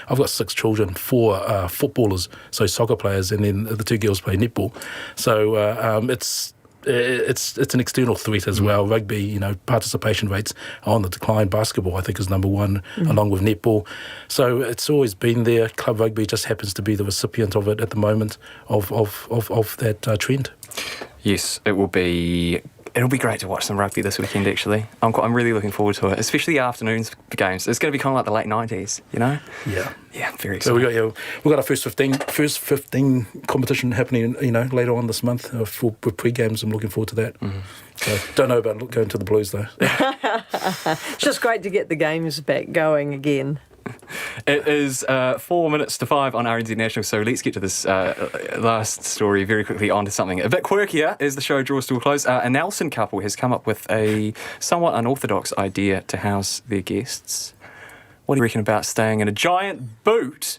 I've got 6 children, 4 footballers, so soccer players, and then the 2 girls play netball. So it's an external threat as well. Rugby, participation rates are on the decline. Basketball, I think, is number 1, along with netball. So it's always been there. Club rugby just happens to be the recipient of it at the moment, of that trend. Yes, it'll be great to watch some rugby this weekend, actually. I'm really looking forward to it, especially the afternoons games. It's going to be kind of like the late 90s, Yeah. Yeah, very exciting. So we got our first 15 competition happening, later on this month with pre-games. I'm looking forward to that. So don't know about going to the Blues, though. It's just great to get the games back going again. It is 4 minutes to 5 on RNZ National, so let's get to this last story very quickly onto something a bit quirkier as the show draws to a close. A Nelson couple has come up with a somewhat unorthodox idea to house their guests. What do you reckon about staying in a giant boot?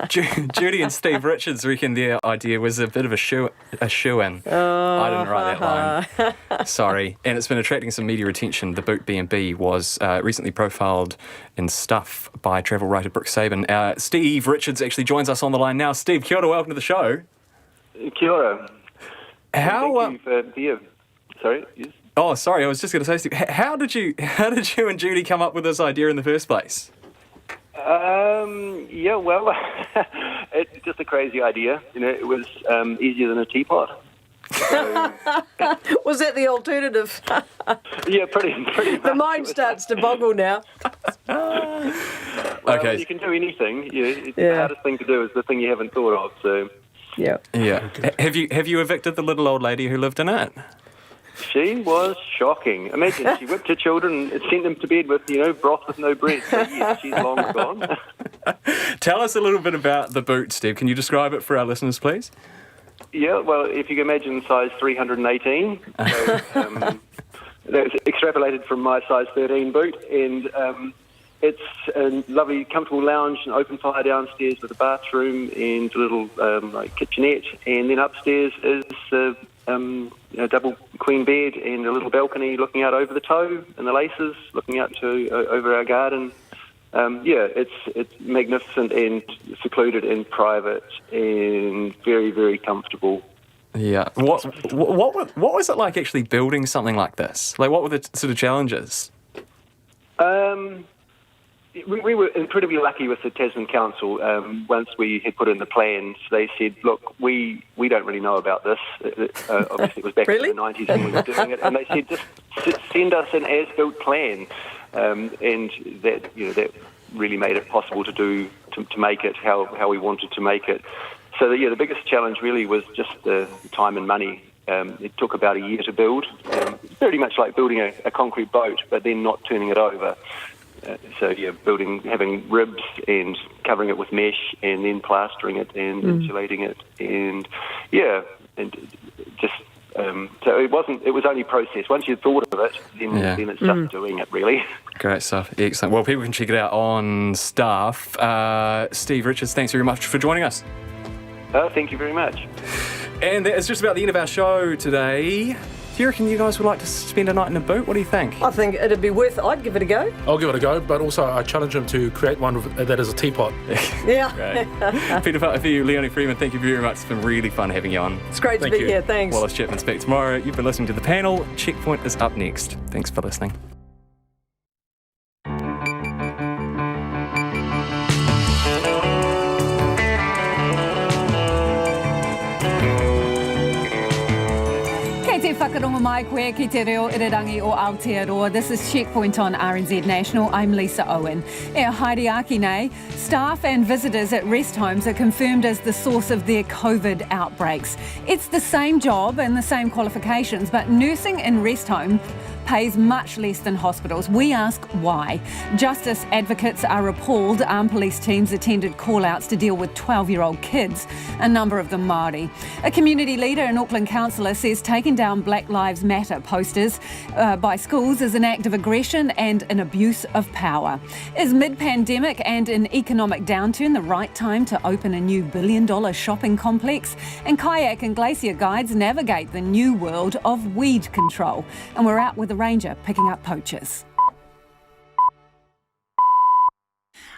Judy and Steve Richards reckon their idea was a bit of a shoe-in. I didn't write that line. Sorry. And it's been attracting some media attention. The boot B&B was recently profiled in Stuff by travel writer Brooke Sabin. Steve Richards actually joins us on the line now. Steve, kia ora, welcome to the show. Kia ora. Thank you for Sorry, yes? Oh, sorry, I was just going to say, Steve, how did you and Judy come up with this idea in the first place? Yeah, well, it's just a crazy idea. It was easier than a teapot. So, was that the alternative? Yeah, pretty much. The mind starts to boggle now. Well, okay. You can do anything. The hardest thing to do is the thing you haven't thought of. So. Yeah. Have you evicted the little old lady who lived in it? She was shocking. Imagine, she whipped her children and sent them to bed with, broth with no bread. So, yes, she's long gone. Tell us a little bit about the boot, Steve. Can you describe it for our listeners, please? Yeah, well, if you can imagine size 318, so, that's extrapolated from my size 13 boot, and it's a lovely, comfortable lounge, an open fire downstairs with a bathroom and a little kitchenette, and then upstairs is a double queen bed and a little balcony looking out over the Toe and the Laces, looking out to over our garden. It's magnificent and secluded and private and very, very comfortable. Yeah. What was it like actually building something like this? Like, what were the sort of challenges? We were incredibly lucky with the Tasman Council. Once we had put in the plans, they said, look, we don't really know about this. Obviously, it was back in the 90s when we were doing it. And they said, just send us an as-built plan. And that really made it possible to make it how we wanted to make it. So, the biggest challenge really was just the time and money. It took about a year to build. Pretty much like building a concrete boat, but then not turning it over. Having ribs and covering it with mesh and then plastering it and insulating it so it was only process. Once you thought of it, then it's just doing it, really. Great stuff. Excellent. Well, people can check it out on Stuff. Steve Richards, thanks very much for joining us. Thank you very much. And that is just about the end of our show today. Do you reckon you guys would like to spend a night in a boot? What do you think? I think it'd be I'd give it a go. I'll give it a go, but also I challenge him to create one that is a teapot. Yeah. Great. Peter Father, Leonie Freeman, thank you very much. It's been really fun having you on. It's great to be here. Thanks. Wallace Chapman's back tomorrow. You've been listening to The Panel. Checkpoint is up next. Thanks for listening. Whakarongo mai koe ki te reo irirangi o Aotearoa. This is Checkpoint on RNZ National. I'm Lisa Owen. E haere aki nei, staff and visitors at rest homes are confirmed as the source of their COVID outbreaks. It's the same job and the same qualifications, but nursing in rest home pays much less than hospitals. We ask why. Justice advocates are appalled armed police teams attended call-outs to deal with 12-year-old kids, a number of them Māori. A community leader and Auckland councillor says taking down Black Lives Matter posters by schools is an act of aggression and an abuse of power. Is mid-pandemic and an economic downturn the right time to open a new billion-dollar shopping complex? And kayak and glacier guides navigate the new world of weed control. And we're out with a ranger picking up poachers.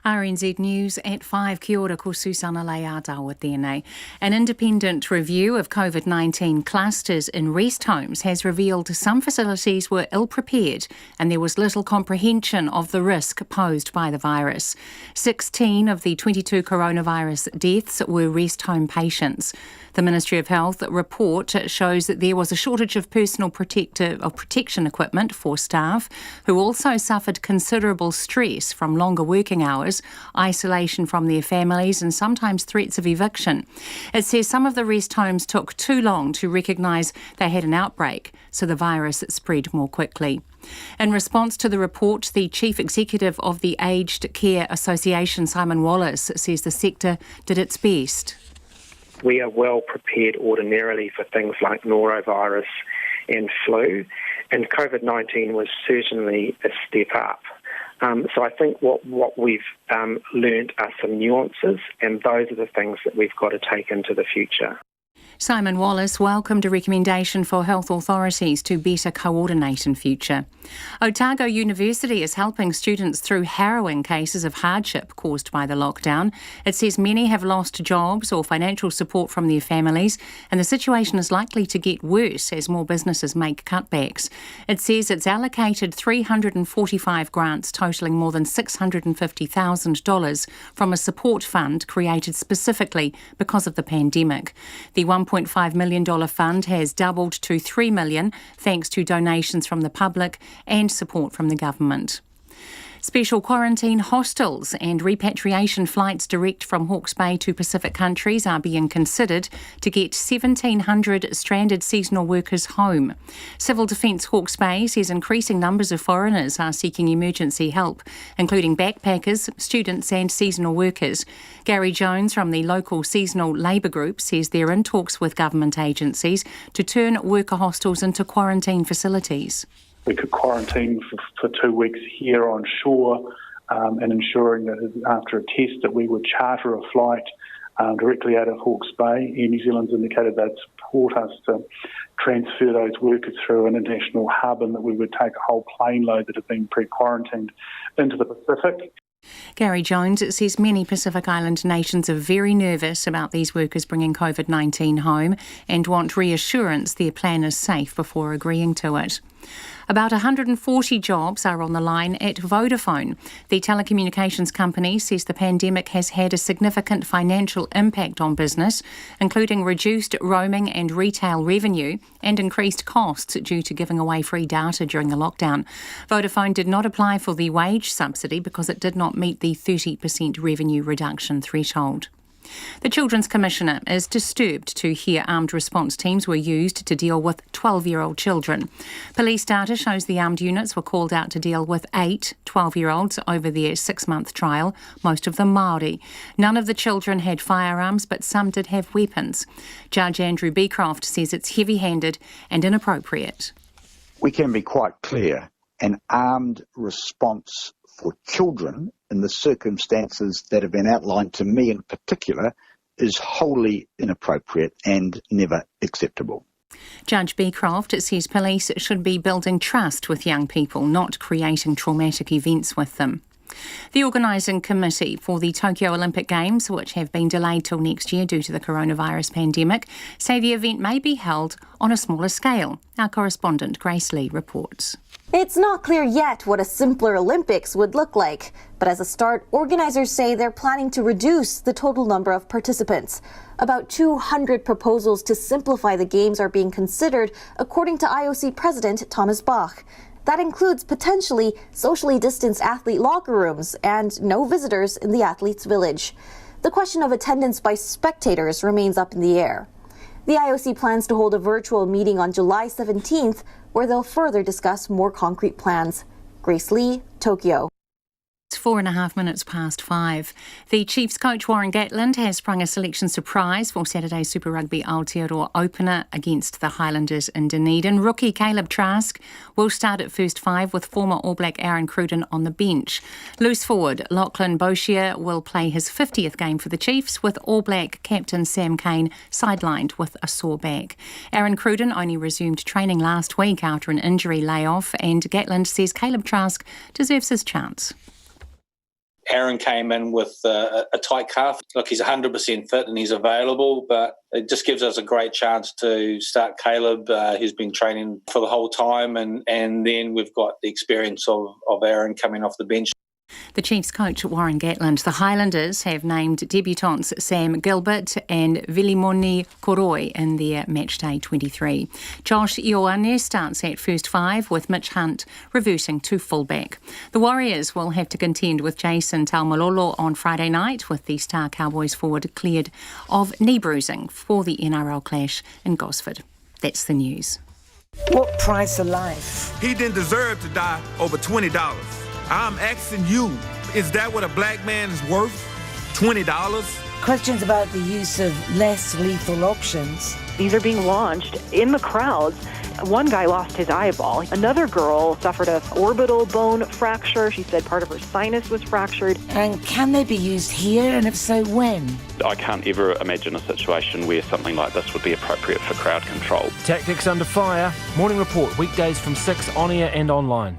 RNZ News at 5. Kia ora, ko Susana Leātawa tēnei. An independent review of COVID-19 clusters in rest homes has revealed some facilities were ill-prepared and there was little comprehension of the risk posed by the virus. 16 of the 22 coronavirus deaths were rest home patients. The Ministry of Health report shows that there was a shortage of personal protection equipment for staff, who also suffered considerable stress from longer working hours, isolation from their families and sometimes threats of eviction. It says some of the rest homes took too long to recognise they had an outbreak, so the virus spread more quickly. In response to the report, the Chief Executive of the Aged Care Association, Simon Wallace, says the sector did its best. We are well prepared ordinarily for things like norovirus and flu, and COVID-19 was certainly a step up. So I think what we've learnt are some nuances, and those are the things that we've got to take into the future. Simon Wallace welcomed a recommendation for health authorities to better coordinate in future. Otago University is helping students through harrowing cases of hardship caused by the lockdown. It says many have lost jobs or financial support from their families, and the situation is likely to get worse as more businesses make cutbacks. It says it's allocated 345 grants totalling more than $650,000 from a support fund created specifically because of the pandemic. The $1.5 million fund has doubled to $3 million thanks to donations from the public and support from the government. Special quarantine hostels and repatriation flights direct from Hawke's Bay to Pacific countries are being considered to get 1,700 stranded seasonal workers home. Civil Defence Hawke's Bay says increasing numbers of foreigners are seeking emergency help, including backpackers, students and seasonal workers. Gary Jones from the local seasonal labour group says they're in talks with government agencies to turn worker hostels into quarantine facilities. We could quarantine for 2 weeks here on shore, and ensuring that after a test that we would charter a flight directly out of Hawke's Bay. Air New Zealand's indicated they'd support us to transfer those workers through an international hub, and that we would take a whole plane load that have been pre-quarantined into the Pacific. Gary Jones says many Pacific Island nations are very nervous about these workers bringing COVID-19 home and want reassurance their plan is safe before agreeing to it. About 140 jobs are on the line at Vodafone. The telecommunications company says the pandemic has had a significant financial impact on business, including reduced roaming and retail revenue and increased costs due to giving away free data during the lockdown. Vodafone did not apply for the wage subsidy because it did not meet the 30% revenue reduction threshold. The Children's Commissioner is disturbed to hear armed response teams were used to deal with 12-year-old children. Police data shows the armed units were called out to deal with 8 12-year-olds over their 6-month trial, most of them Māori. None of the children had firearms, but some did have weapons. Judge Andrew Beecroft says it's heavy-handed and inappropriate. We can be quite clear. An armed response for children in the circumstances that have been outlined to me in particular is wholly inappropriate and never acceptable. Judge Beecroft says police should be building trust with young people, not creating traumatic events with them. The organising committee for the Tokyo Olympic Games, which have been delayed till next year due to the coronavirus pandemic, say the event may be held on a smaller scale. Our correspondent Grace Lee reports. It's not clear yet what a simpler Olympics would look like, but as a start, organisers say they're planning to reduce the total number of participants. About 200 proposals to simplify the Games are being considered, according to IOC President Thomas Bach. That includes potentially socially distanced athlete locker rooms and no visitors in the athletes' village. The question of attendance by spectators remains up in the air. The IOC plans to hold a virtual meeting on July 17th, where they'll further discuss more concrete plans. Grace Lee, Tokyo. It's 4.5 minutes past 5. The Chiefs coach Warren Gatland has sprung a selection surprise for Saturday's Super Rugby Aotearoa opener against the Highlanders in Dunedin. Rookie Caleb Trask will start at first 5 with former All Black Aaron Cruden on the bench. Loose forward Lachlan Boshier will play his 50th game for the Chiefs, with All Black captain Sam Cane sidelined with a sore back. Aaron Cruden only resumed training last week after an injury layoff, and Gatland says Caleb Trask deserves his chance. Aaron came in with a tight calf. Look, he's 100% fit and he's available, but it just gives us a great chance to start Caleb. He's been training for the whole time, and then we've got the experience of Aaron coming off the bench. The Chiefs coach Warren Gatland. The Highlanders have named debutants Sam Gilbert and Vilimoni Koroi in their matchday 23. Josh Ioane starts at first five, with Mitch Hunt reverting to fullback. The Warriors will have to contend with Jason Taumalolo on Friday night, with the Star Cowboys forward cleared of knee bruising for the NRL clash in Gosford. That's the news. What price of life? He didn't deserve to die over $20. I'm asking you, is that what a black man is worth? $20? Questions about the use of less lethal options. These are being launched in the crowds. One guy lost his eyeball. Another girl suffered an orbital bone fracture. She said part of her sinus was fractured. And can they be used here, and if so, when? I can't ever imagine a situation where something like this would be appropriate for crowd control. Tactics under fire. Morning Report, weekdays from 6 on air and online.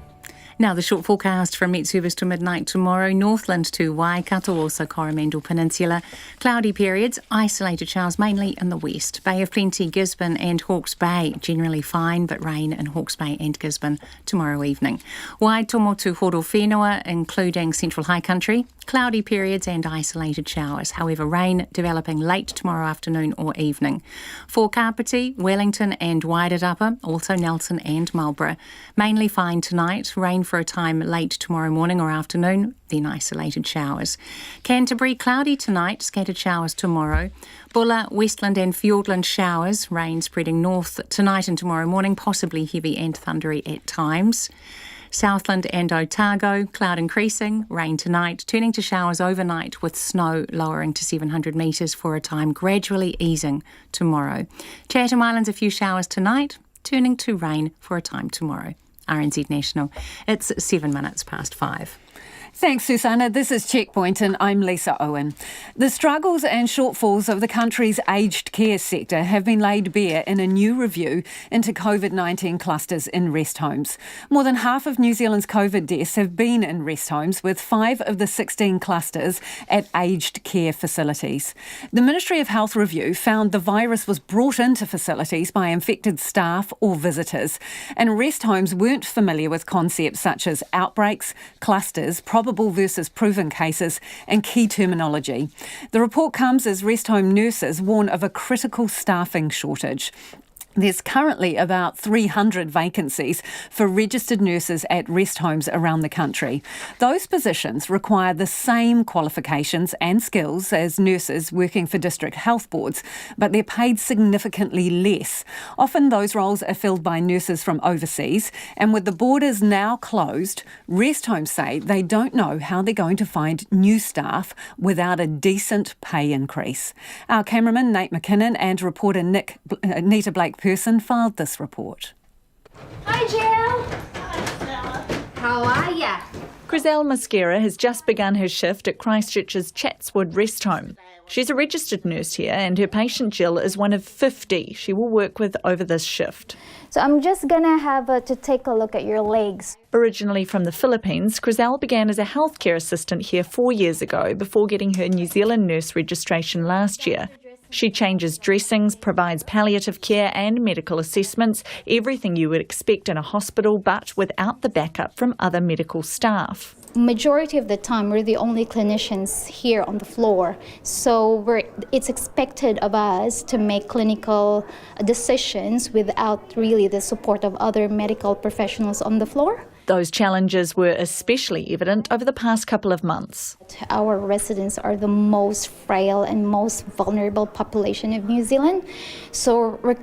Now the short forecast from Met Service to midnight tomorrow. Northland to Waikato, also Coromandel Peninsula. Cloudy periods, isolated showers mainly in the west. Bay of Plenty, Gisborne and Hawke's Bay. Generally fine, but rain in Hawke's Bay and Gisborne tomorrow evening. Waitomo to Horowhenua, including Central High Country. Cloudy periods and isolated showers. However, rain developing late tomorrow afternoon or evening. For Kapiti, Wellington and Wairarapa, also Nelson and Marlborough. Mainly fine tonight. Rain for a time late tomorrow morning or afternoon, then isolated showers. Canterbury, cloudy tonight, scattered showers tomorrow. Bulla, Westland and Fiordland showers. Rain spreading north tonight and tomorrow morning, possibly heavy and thundery at times. Southland and Otago, cloud increasing, rain tonight, turning to showers overnight with snow lowering to 700 metres for a time, gradually easing tomorrow. Chatham Islands, a few showers tonight, turning to rain for a time tomorrow. RNZ National, it's 7 minutes past 5. Thanks, Susanna. This is Checkpoint and I'm Lisa Owen. The struggles and shortfalls of the country's aged care sector have been laid bare in a new review into COVID-19 clusters in rest homes. More than half of New Zealand's COVID deaths have been in rest homes, with 5 of the 16 clusters at aged care facilities. The Ministry of Health review found the virus was brought into facilities by infected staff or visitors, and rest homes weren't familiar with concepts such as outbreaks, clusters, probable versus proven cases and key terminology. The report comes as rest home nurses warn of a critical staffing shortage. There's currently about 300 vacancies for registered nurses at rest homes around the country. Those positions require the same qualifications and skills as nurses working for district health boards, but they're paid significantly less. Often those roles are filled by nurses from overseas, and with the borders now closed, rest homes say they don't know how they're going to find new staff without a decent pay increase. Our cameraman Nate McKinnon and reporter Nita Blake Person filed this report. Hi, Jill. Hi, Stella. How are ya? Griselle Mosquera has just begun her shift at Christchurch's Chatswood Rest Home. She's a registered nurse here, and her patient Jill is one of 50 she will work with over this shift. So I'm just gonna have to take a look at your legs. Originally from the Philippines, Griselle began as a healthcare assistant here 4 years ago before getting her New Zealand nurse registration last year. She changes dressings, provides palliative care and medical assessments, everything you would expect in a hospital, but without the backup from other medical staff. Majority of the time, we're the only clinicians here on the floor, so it's expected of us to make clinical decisions without really the support of other medical professionals on the floor. Those challenges were especially evident over the past couple of months. Our residents are the most frail and most vulnerable population of New Zealand, so we're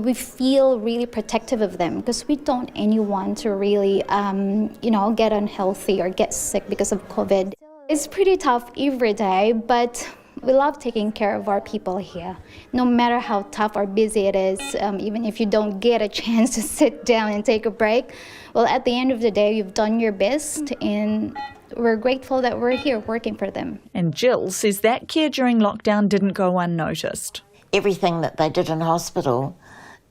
we feel really protective of them because we don't want anyone to really, get unhealthy or get sick because of COVID. It's pretty tough every day, but we love taking care of our people here. No matter how tough or busy it is, even if you don't get a chance to sit down and take a break, well, at the end of the day, you've done your best, and we're grateful that we're here working for them. And Jill says that care during lockdown didn't go unnoticed. Everything that they did in hospital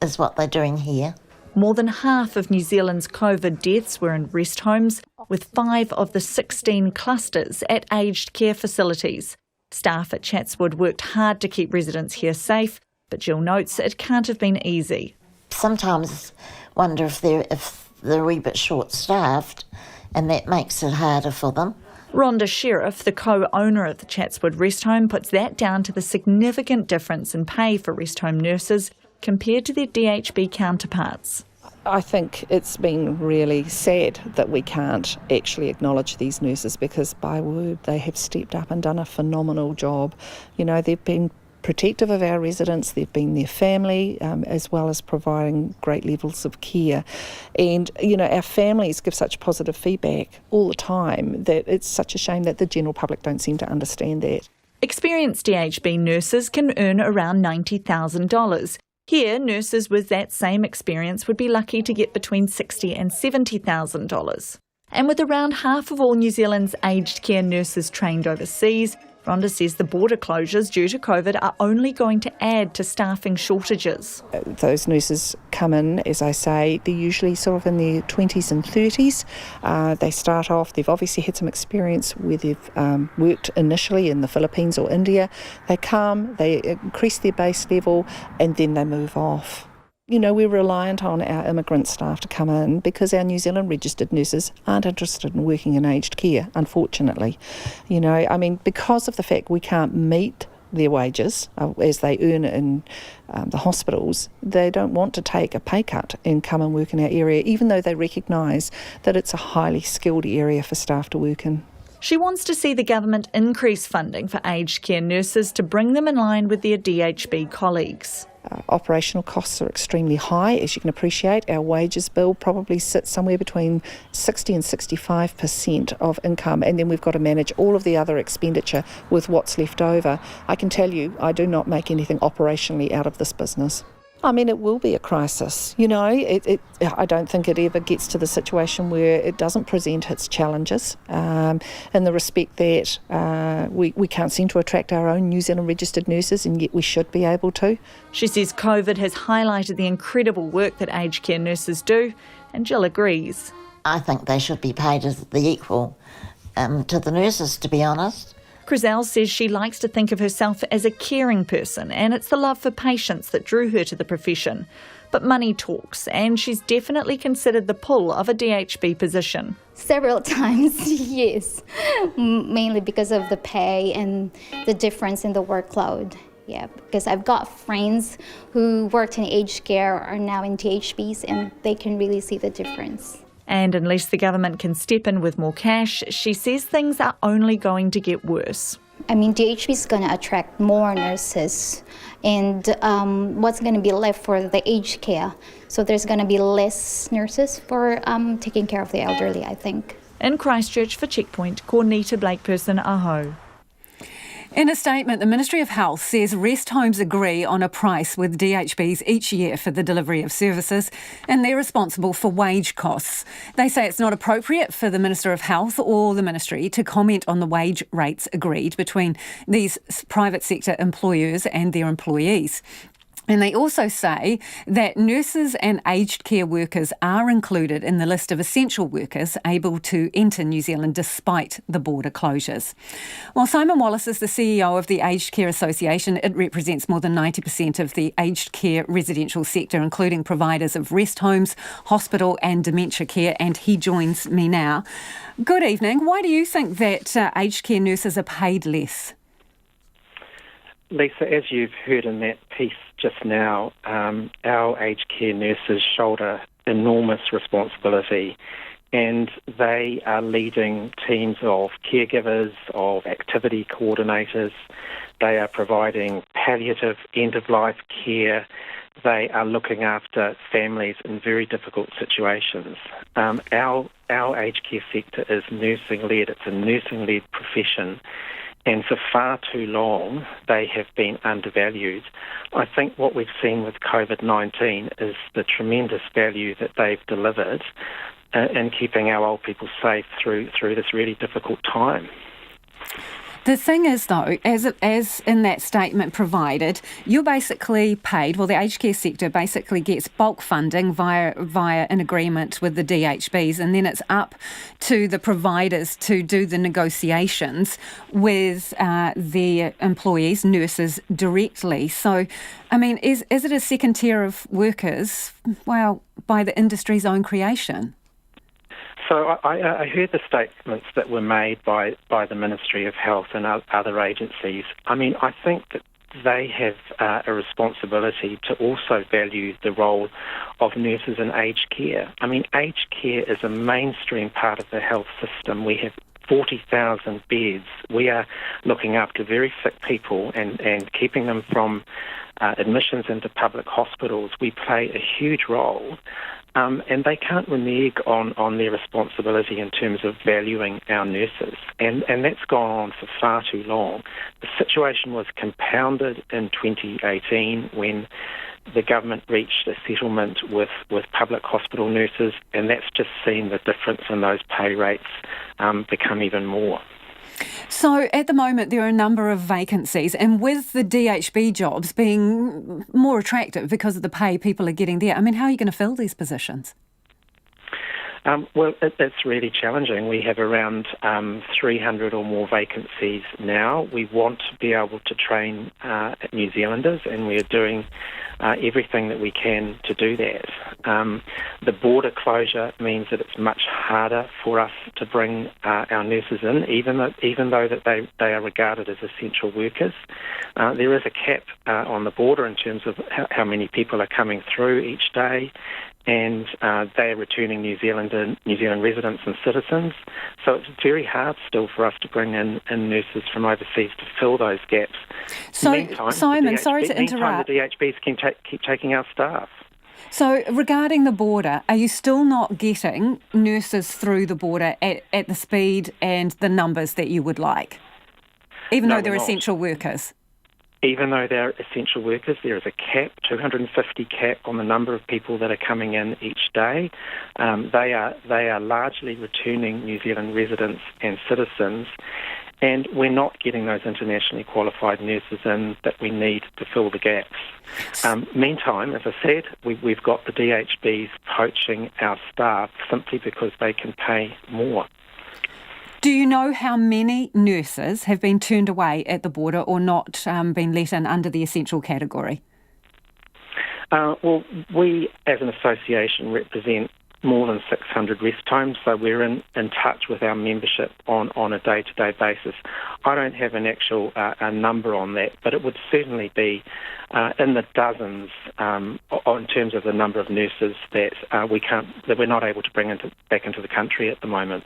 is what they're doing here. More than half of New Zealand's COVID deaths were in rest homes, with 5 of the 16 clusters at aged care facilities. Staff at Chatswood worked hard to keep residents here safe, but Jill notes it can't have been easy. Sometimes wonder if they're a wee bit short-staffed, and that makes it harder for them. Rhonda Sheriff, the co-owner of the Chatswood Rest Home, puts that down to the significant difference in pay for rest home nurses compared to their DHB counterparts. I think it's been really sad that we can't actually acknowledge these nurses because, by word, they have stepped up and done a phenomenal job. You know, they've been protective of our residents, they've been their family, as well as providing great levels of care. And, you know, our families give such positive feedback all the time that it's such a shame that the general public don't seem to understand that. Experienced DHB nurses can earn around $90,000. Here, nurses with that same experience would be lucky to get between $60,000 and $70,000. And with around half of all New Zealand's aged care nurses trained overseas, Rhonda says the border closures due to COVID are only going to add to staffing shortages. Those nurses come in, as I say, they're usually sort of in their 20s and 30s. They start off, they've obviously had some experience where they've worked initially in the Philippines or India. They come, they increase their base level, and then they move off. You know, we're reliant on our immigrant staff to come in because our New Zealand registered nurses aren't interested in working in aged care, unfortunately. You know, I mean, because of the fact we can't meet their wages as they earn in the hospitals, they don't want to take a pay cut and come and work in our area, even though they recognise that it's a highly skilled area for staff to work in. She wants to see the government increase funding for aged care nurses to bring them in line with their DHB colleagues. Operational costs are extremely high, as you can appreciate. Our wages bill probably sits somewhere between 60 and 65% of income, and then we've got to manage all of the other expenditure with what's left over. I can tell you, I do not make anything operationally out of this business. I mean, it will be a crisis. You know, I don't think it ever gets to the situation where it doesn't present its challenges in the respect that we can't seem to attract our own New Zealand registered nurses, and yet we should be able to. She says COVID has highlighted the incredible work that aged care nurses do, and Jill agrees. I think they should be paid as the equal to the nurses, to be honest. Chriselle says she likes to think of herself as a caring person, and it's the love for patients that drew her to the profession. But money talks, and she's definitely considered the pull of a DHB position. Several times, yes, mainly because of the pay and the difference in the workload. Yeah, because I've got friends who worked in aged care are now in DHBs, and they can really see the difference. And unless the government can step in with more cash, she says things are only going to get worse. I mean, DHB is going to attract more nurses, and what's going to be left for the aged care? So there's going to be less nurses for taking care of the elderly, I think. In Christchurch for Checkpoint, Cornita Blakeperson, Aho. In a statement, the Ministry of Health says rest homes agree on a price with DHBs each year for the delivery of services, and they're responsible for wage costs. They say it's not appropriate for the Minister of Health or the Ministry to comment on the wage rates agreed between these private sector employers and their employees. And they also say that nurses and aged care workers are included in the list of essential workers able to enter New Zealand despite the border closures. While Simon Wallace is the CEO of the Aged Care Association, it represents more than 90% of the aged care residential sector, including providers of rest homes, hospital and dementia care, and he joins me now. Good evening. Why do you think that aged care nurses are paid less? Lisa, as you've heard in that piece just now, our aged care nurses shoulder enormous responsibility, and they are leading teams of caregivers, of activity coordinators. They are providing palliative end-of-life care. They are looking after families in very difficult situations. Our aged care sector is nursing-led. It's a nursing-led profession. And for far too long, they have been undervalued. I think what we've seen with COVID-19 is the tremendous value that they've delivered in keeping our old people safe through this really difficult time. The thing is, though, as in that statement provided, you're basically paid, well, the aged care sector basically gets bulk funding via an agreement with the DHBs, and then it's up to the providers to do the negotiations with their employees, nurses, directly. So, I mean, is it a second tier of workers, well, by the industry's own creation? So I heard the statements that were made by the Ministry of Health and other agencies. I mean, I think that they have a responsibility to also value the role of nurses in aged care. I mean, aged care is a mainstream part of the health system. We have 40,000 beds. We are looking after very sick people and keeping them from admissions into public hospitals. We play a huge role. And they can't renege on their responsibility in terms of valuing our nurses. And that's gone on for far too long. The situation was compounded in 2018 when the government reached a settlement with public hospital nurses, and that's just seen the difference in those pay rates become even more. So at the moment there are a number of vacancies, and with the DHB jobs being more attractive because of the pay people are getting there, I mean, how are you going to fill these positions? Well, it's really challenging. We have around 300 or more vacancies now. We want to be able to train New Zealanders, and we're doing everything that we can to do that. The border closure means that it's much harder for us to bring our nurses in, even though that they are regarded as essential workers. There is a cap on the border in terms of how many people are coming through each day, and they are returning New Zealand residents and citizens. So it's very hard still for us to bring in nurses from overseas to fill those gaps. So, meantime, Simon, sorry to interrupt. The DHBs keep taking our staff. So regarding the border, are you still not getting nurses through the border at the speed and the numbers that you would like, even though they're essential workers? Even though they're essential workers, there is a cap, 250 cap on the number of people that are coming in each day. They are largely returning New Zealand residents and citizens, and we're not getting those internationally qualified nurses in that we need to fill the gaps. Meantime, as I said, we've got the DHBs poaching our staff simply because they can pay more. Do you know how many nurses have been turned away at the border or not been let in under the essential category? Well, we as an association represent more than 600 rest homes, so we're in touch with our membership on a day-to-day basis. I don't have an actual a number on that, but it would certainly be in the dozens in terms of the number of nurses that we're not able to bring back into the country at the moment.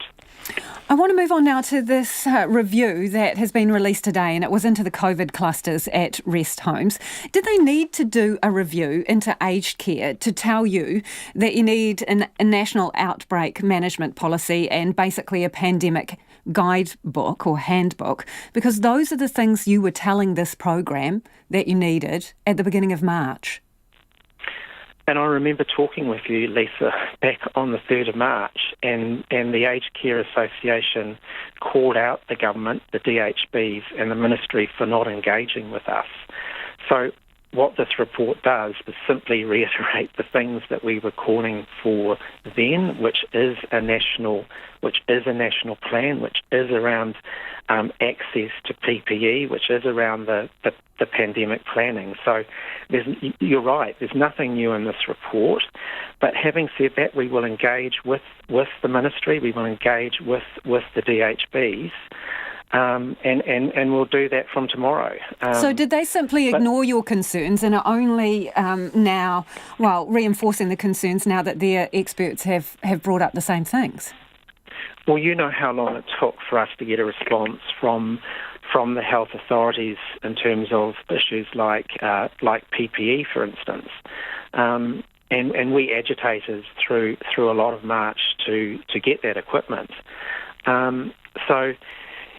I want to move on now to this review that has been released today, and it was into the COVID clusters at rest homes. Did they need to do a review into aged care to tell you that you need a national outbreak management policy and basically a pandemic guidebook or handbook? Because those are the things you were telling this program that you needed at the beginning of March. And I remember talking with you, Lisa, back on the 3rd of March, and the Aged Care Association called out the government, the DHBs and the Ministry for not engaging with us. So what this report does is simply reiterate the things that we were calling for then, which is a national plan, which is around access to PPE, which is around the pandemic planning. So you're right, there's nothing new in this report. But having said that, we will engage with the ministry, we will engage with the DHBs, and we'll do that from tomorrow. So did they simply ignore your concerns and are only now, reinforcing the concerns now that their experts have brought up the same things? Well, you know how long it took for us to get a response from the health authorities in terms of issues like PPE, for instance. And we agitated through a lot of March to get that equipment. So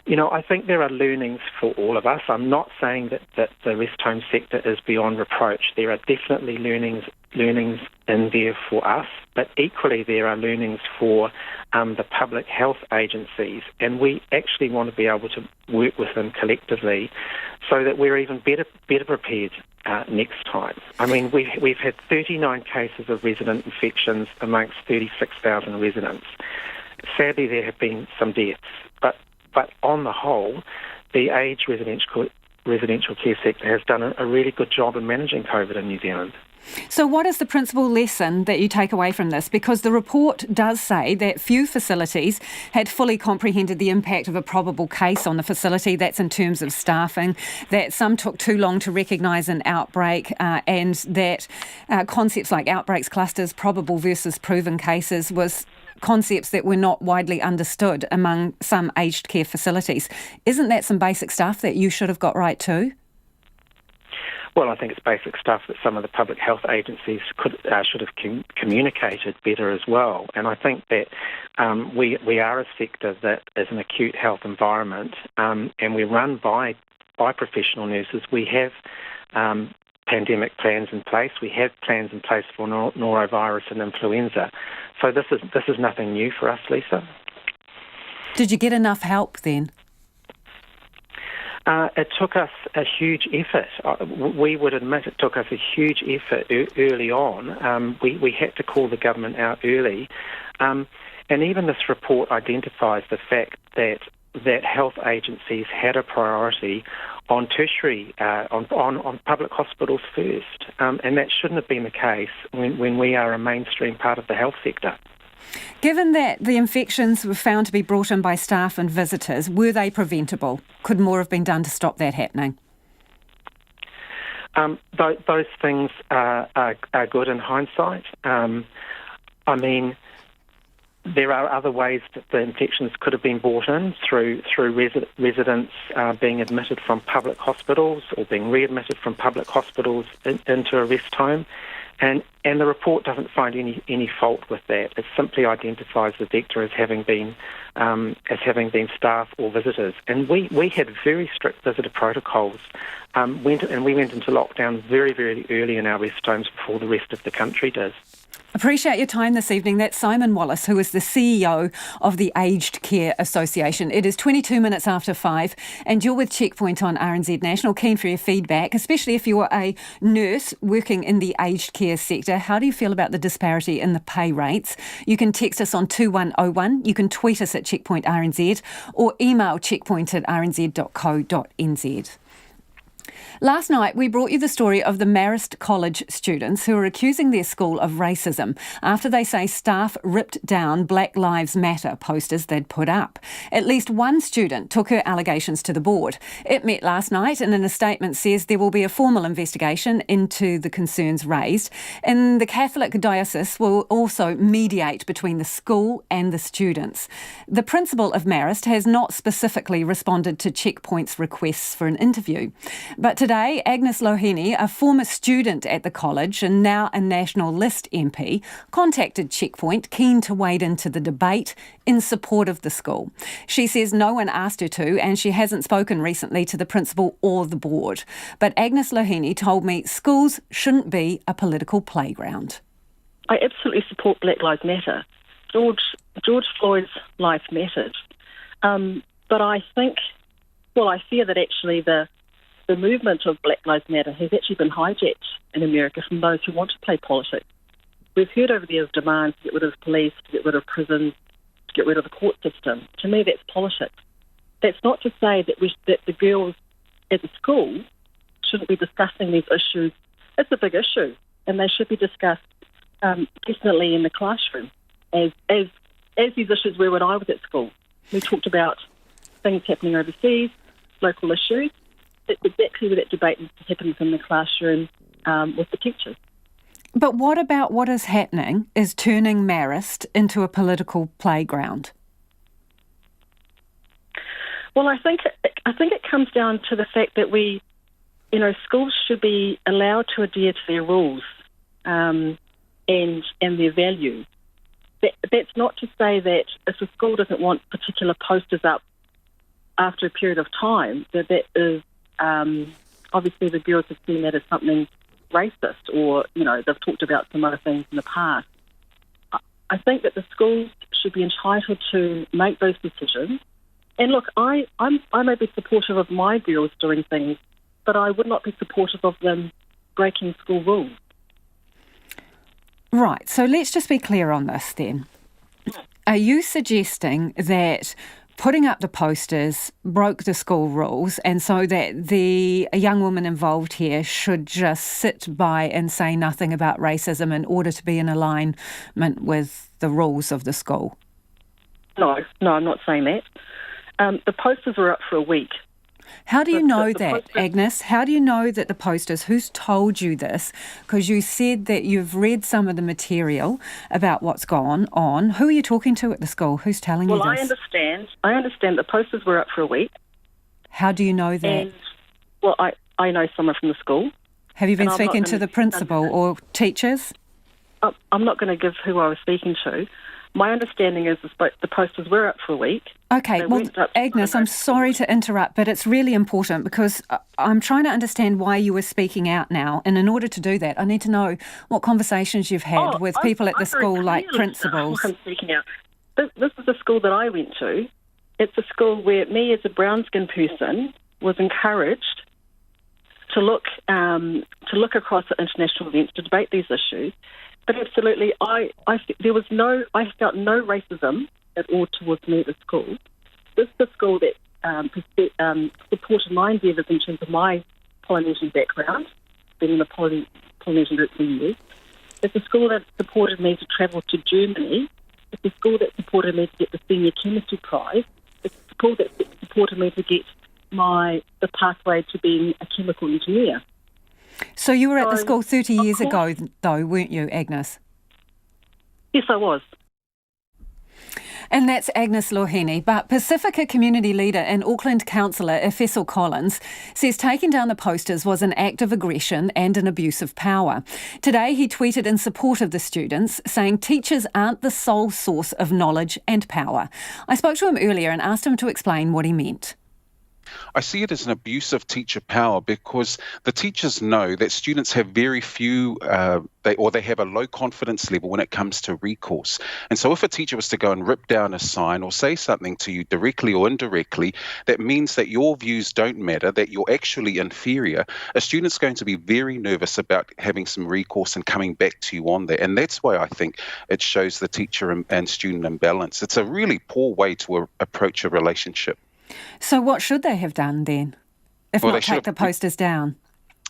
I think there are learnings for all of us. I'm not saying that the rest home sector is beyond reproach. There are definitely learnings in there for us, but equally there are learnings for the public health agencies, and we actually want to be able to work with them collectively so that we're even better prepared next time. I mean, we've had 39 cases of resident infections amongst 36,000 residents. Sadly, there have been some deaths, but on the whole, the aged residential care sector has done a really good job in managing COVID in New Zealand. So what is the principal lesson that you take away from this? Because the report does say that few facilities had fully comprehended the impact of a probable case on the facility. That's in terms of staffing, that some took too long to recognise an outbreak, and that concepts like outbreaks, clusters, probable versus proven cases was concepts that were not widely understood among some aged care facilities. Isn't that some basic stuff that you should have got right too? Well, I think it's basic stuff that some of the public health agencies should have communicated better as well. And I think that we are a sector that is an acute health environment, and we're run by professional nurses. We have pandemic plans in place. We have plans in place for norovirus and influenza. So this is nothing new for us, Lisa. Did you get enough help then? It took us a huge effort. We would admit it took us a huge effort early on. We had to call the government out early. And even this report identifies the fact that health agencies had a priority on tertiary, on public hospitals first. And that shouldn't have been the case when we are a mainstream part of the health sector. Given that the infections were found to be brought in by staff and visitors, were they preventable? Could more have been done to stop that happening? Those things are good in hindsight. I mean, there are other ways that the infections could have been brought in through residents being admitted from public hospitals or being readmitted from public hospitals into a rest home. And the report doesn't find any fault with that. It simply identifies the vector as having been staff or visitors. And we had very strict visitor protocols. We went into lockdown very, very early in our rest homes before the rest of the country does. Appreciate your time this evening. That's Simon Wallace, who is the CEO of the Aged Care Association. It is 22 minutes after 5 and you're with Checkpoint on RNZ National. Keen for your feedback, especially if you're a nurse working in the aged care sector. How do you feel about the disparity in the pay rates? You can text us on 2101. You can tweet us at Checkpoint RNZ or email checkpoint@rnz.co.nz. Last night, we brought you the story of the Marist College students who are accusing their school of racism after they say staff ripped down Black Lives Matter posters they'd put up. At least one student took her allegations to the board. It met last night and in a statement says there will be a formal investigation into the concerns raised, and the Catholic Diocese will also mediate between the school and the students. The principal of Marist has not specifically responded to Checkpoint's requests for an interview. But today, Agnes Loheni, a former student at the college and now a National List MP, contacted Checkpoint, keen to wade into the debate in support of the school. She says no one asked her to, and she hasn't spoken recently to the principal or the board. But Agnes Loheni told me schools shouldn't be a political playground. I absolutely support Black Lives Matter. George Floyd's life mattered. But I fear that actually the movement of Black Lives Matter has actually been hijacked in America from those who want to play politics. We've heard over there of demands to get rid of police, to get rid of prisons, to get rid of the court system. To me, that's politics. That's not to say that the girls at the school shouldn't be discussing these issues. It's a big issue, and they should be discussed definitely in the classroom, as these issues were when I was at school. We talked about things happening overseas, local issues. It's exactly where that debate happens in the classroom with the teachers. But what about what is happening is turning Marist into a political playground? Well, I think it comes down to the fact that schools should be allowed to adhere to their rules and their values. That's not to say that if a school doesn't want particular posters up after a period of time, that is obviously the girls have seen that as something racist, or, they've talked about some other things in the past. I think that the schools should be entitled to make those decisions. And look, I may be supportive of my girls doing things, but I would not be supportive of them breaking school rules. Right, so let's just be clear on this then. Are you suggesting that putting up the posters broke the school rules, and so that the young woman involved here should just sit by and say nothing about racism in order to be in alignment with the rules of the school? No, I'm not saying that. The posters were up for a week. How do you know that, Agnes? How do you know that the posters, who's told you this? Because you said that you've read some of the material about what's gone on. Who are you talking to at the school? Who's telling you this? Well, I understand the posters were up for a week. How do you know that? And, well, I know someone from the school. Have you been speaking to the principal or teachers? I'm not going to give who I was speaking to. My understanding is the posters were up for a week. Okay, well, Agnes, I'm sorry to interrupt, but it's really important because I'm trying to understand why you were speaking out now. And in order to do that, I need to know what conversations you've had with people at the school, like principals. I'm speaking out. This is the school that I went to. It's a school where me, as a brown-skinned person, was encouraged to look across at international events to debate these issues. But absolutely, I felt no racism at all towards me at the school. This is the school that supported my endeavours in terms of my Polynesian background, being in the Polynesian group for years. It's a school that supported me to travel to Germany. It's a school that supported me to get the senior chemistry prize. It's a school that supported me to get the pathway to being a chemical engineer. So you were at the school 30 years ago, though, weren't you, Agnes? Yes, I was. And that's Agnes Lohini. But Pacifica community leader and Auckland councillor Efeso Collins says taking down the posters was an act of aggression and an abuse of power. Today he tweeted in support of the students, saying teachers aren't the sole source of knowledge and power. I spoke to him earlier and asked him to explain what he meant. I see it as an abuse of teacher power because the teachers know that students have very few, they have a low confidence level when it comes to recourse. And so if a teacher was to go and rip down a sign or say something to you directly or indirectly, that means that your views don't matter, that you're actually inferior. A student's going to be very nervous about having some recourse and coming back to you on that. And that's why I think it shows the teacher and student imbalance. It's a really poor way to approach a relationship. So what should they have done then, if not take the posters down?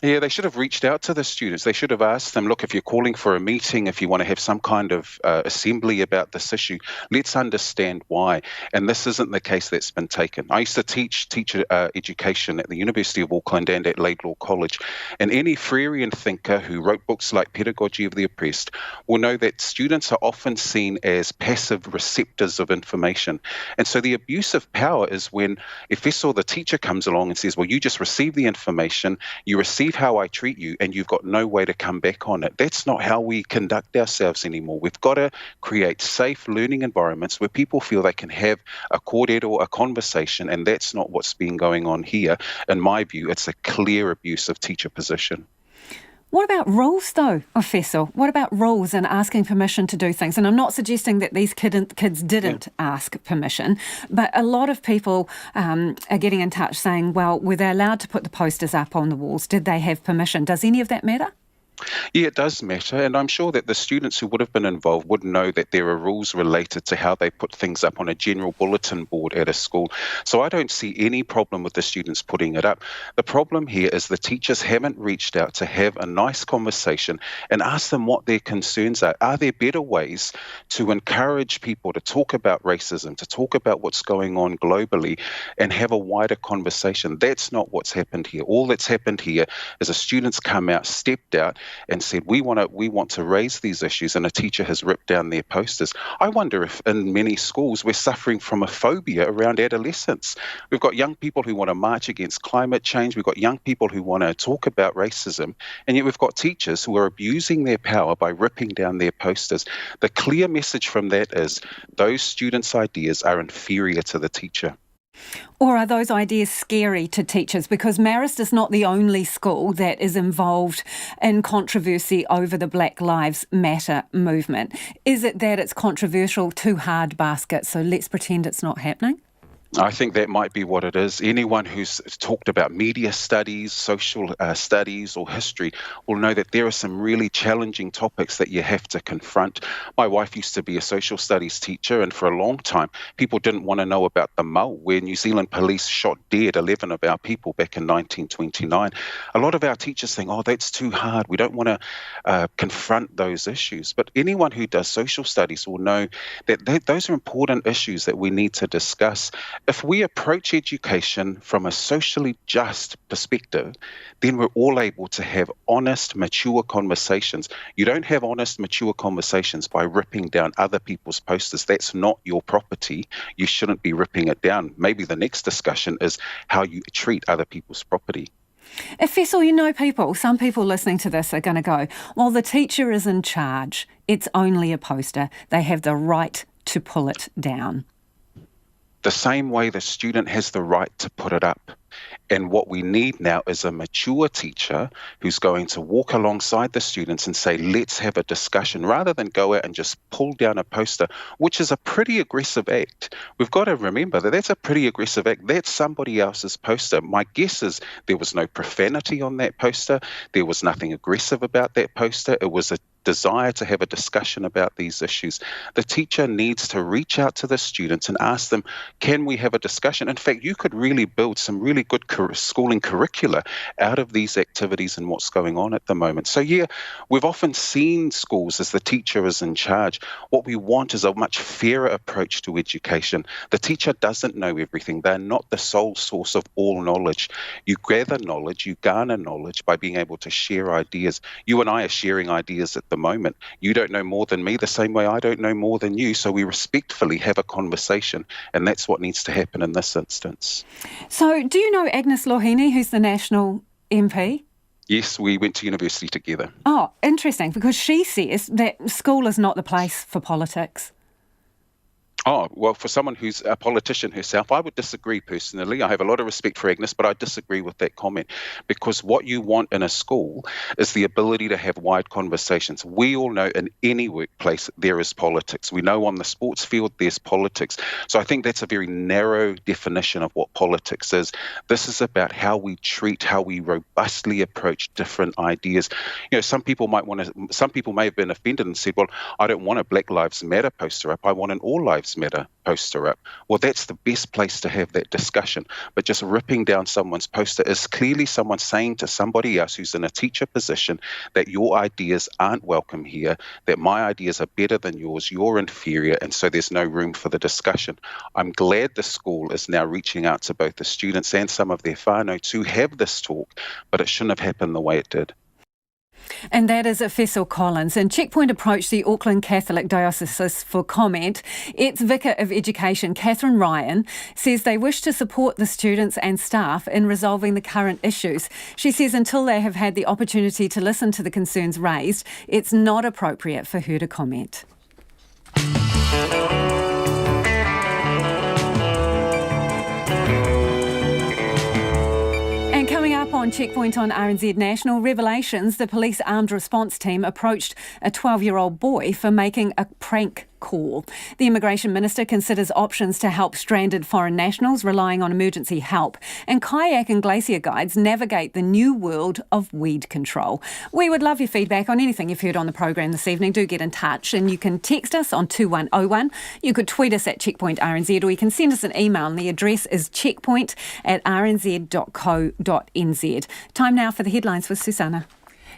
Yeah, they should have reached out to the students. They should have asked them, look, if you're calling for a meeting, if you want to have some kind of assembly about this issue, let's understand why. And this isn't the case that's been taken. I used to teach teacher education at the University of Auckland and at Laidlaw College. And any Freirean thinker who wrote books like Pedagogy of the Oppressed will know that students are often seen as passive receptors of information. And so the abuse of power is when Efeso, the teacher, comes along and says, well, you just receive the information, you receive how I treat you, and you've got no way to come back on it. That's not how we conduct ourselves anymore. We've got to create safe learning environments where people feel they can have a cordial or a conversation, and that's not what's been going on here. In my view, it's a clear abuse of teacher position. What about rules, though, Efeso? What about rules and asking permission to do things? And I'm not suggesting that these kids didn't ask permission, but a lot of people are getting in touch saying, well, were they allowed to put the posters up on the walls? Did they have permission? Does any of that matter? Yeah, it does matter, and I'm sure that the students who would have been involved would know that there are rules related to how they put things up on a general bulletin board at a school. So I don't see any problem with the students putting it up. The problem here is the teachers haven't reached out to have a nice conversation and ask them what their concerns are. Are there better ways to encourage people to talk about racism, to talk about what's going on globally, and have a wider conversation? That's not what's happened here. All that's happened here is the students come out, stepped out, and said, we want to raise these issues, and a teacher has ripped down their posters. I wonder if in many schools we're suffering from a phobia around adolescence. We've got young people who want to march against climate change. We've got young people who want to talk about racism, and yet we've got teachers who are abusing their power by ripping down their posters. The clear message from that is those students' ideas are inferior to the teacher. Or are those ideas scary to teachers? Because Marist is not the only school that is involved in controversy over the Black Lives Matter movement. Is it that it's controversial, too hard basket, so let's pretend it's not happening? I think that might be what it is. Anyone who's talked about media studies, social studies or history will know that there are some really challenging topics that you have to confront. My wife used to be a social studies teacher, and for a long time people didn't want to know about the Mau, where New Zealand police shot dead 11 of our people back in 1929. A lot of our teachers think, oh, that's too hard. We don't want to confront those issues. But anyone who does social studies will know that those are important issues that we need to discuss. If we approach education from a socially just perspective, then we're all able to have honest, mature conversations. You don't have honest, mature conversations by ripping down other people's posters. That's not your property. You shouldn't be ripping it down. Maybe the next discussion is how you treat other people's property. Fessel, some people listening to this are going to go, well, the teacher is in charge. It's only a poster. They have the right to pull it down. The same way the student has the right to put it up. And what we need now is a mature teacher who's going to walk alongside the students and say, let's have a discussion, rather than go out and just pull down a poster, which is a pretty aggressive act. We've got to remember that that's a pretty aggressive act. That's somebody else's poster. My guess is there was no profanity on that poster. There was nothing aggressive about that poster. It was a desire to have a discussion about these issues. The teacher needs to reach out to the students and ask them, can we have a discussion? In fact, you could really build some really good schooling curricula out of these activities and what's going on at the moment. So yeah, we've often seen schools as the teacher is in charge. What we want is a much fairer approach to education. The teacher doesn't know everything. They're not the sole source of all knowledge. You gather knowledge, you garner knowledge by being able to share ideas. You and I are sharing ideas at the moment. You don't know more than me the same way I don't know more than you, so we respectfully have a conversation, and that's what needs to happen in this instance. So do you know Agnes Lohini, who's the National MP? Yes, we went to university together. Oh, interesting, because she says that school is not the place for politics. Oh, well, for someone who's a politician herself, I would disagree personally. I have a lot of respect for Agnes, but I disagree with that comment, because what you want in a school is the ability to have wide conversations. We all know in any workplace there is politics. We know on the sports field there's politics. So I think that's a very narrow definition of what politics is. This is about how we treat, how we robustly approach different ideas. You know, some people may have been offended and said, well, I don't want a Black Lives Matter poster up. I want an All Lives Matter poster up. Well, that's the best place to have that discussion. But just ripping down someone's poster is clearly someone saying to somebody else who's in a teacher position that your ideas aren't welcome here, that my ideas are better than yours, you're inferior, and so there's no room for the discussion. I'm glad the school is now reaching out to both the students and some of their whānau to have this talk, but it shouldn't have happened the way it did. And that is Fessel Collins. And Checkpoint approached the Auckland Catholic Diocese for comment. Its Vicar of Education, Catherine Ryan, says they wish to support the students and staff in resolving the current issues. She says until they have had the opportunity to listen to the concerns raised, it's not appropriate for her to comment. On Checkpoint on RNZ National, revelations the police armed response team approached a 12-year-old boy for making a prank call. The Immigration Minister considers options to help stranded foreign nationals relying on emergency help, and kayak and glacier guides navigate the new world of weed control. We would love your feedback on anything you've heard on the program this evening. Do get in touch, and you can text us on 2101. You could tweet us at Checkpoint RNZ, or you can send us an email, and the address is checkpoint@rnz.co.nz. Time now for the headlines with Susanna.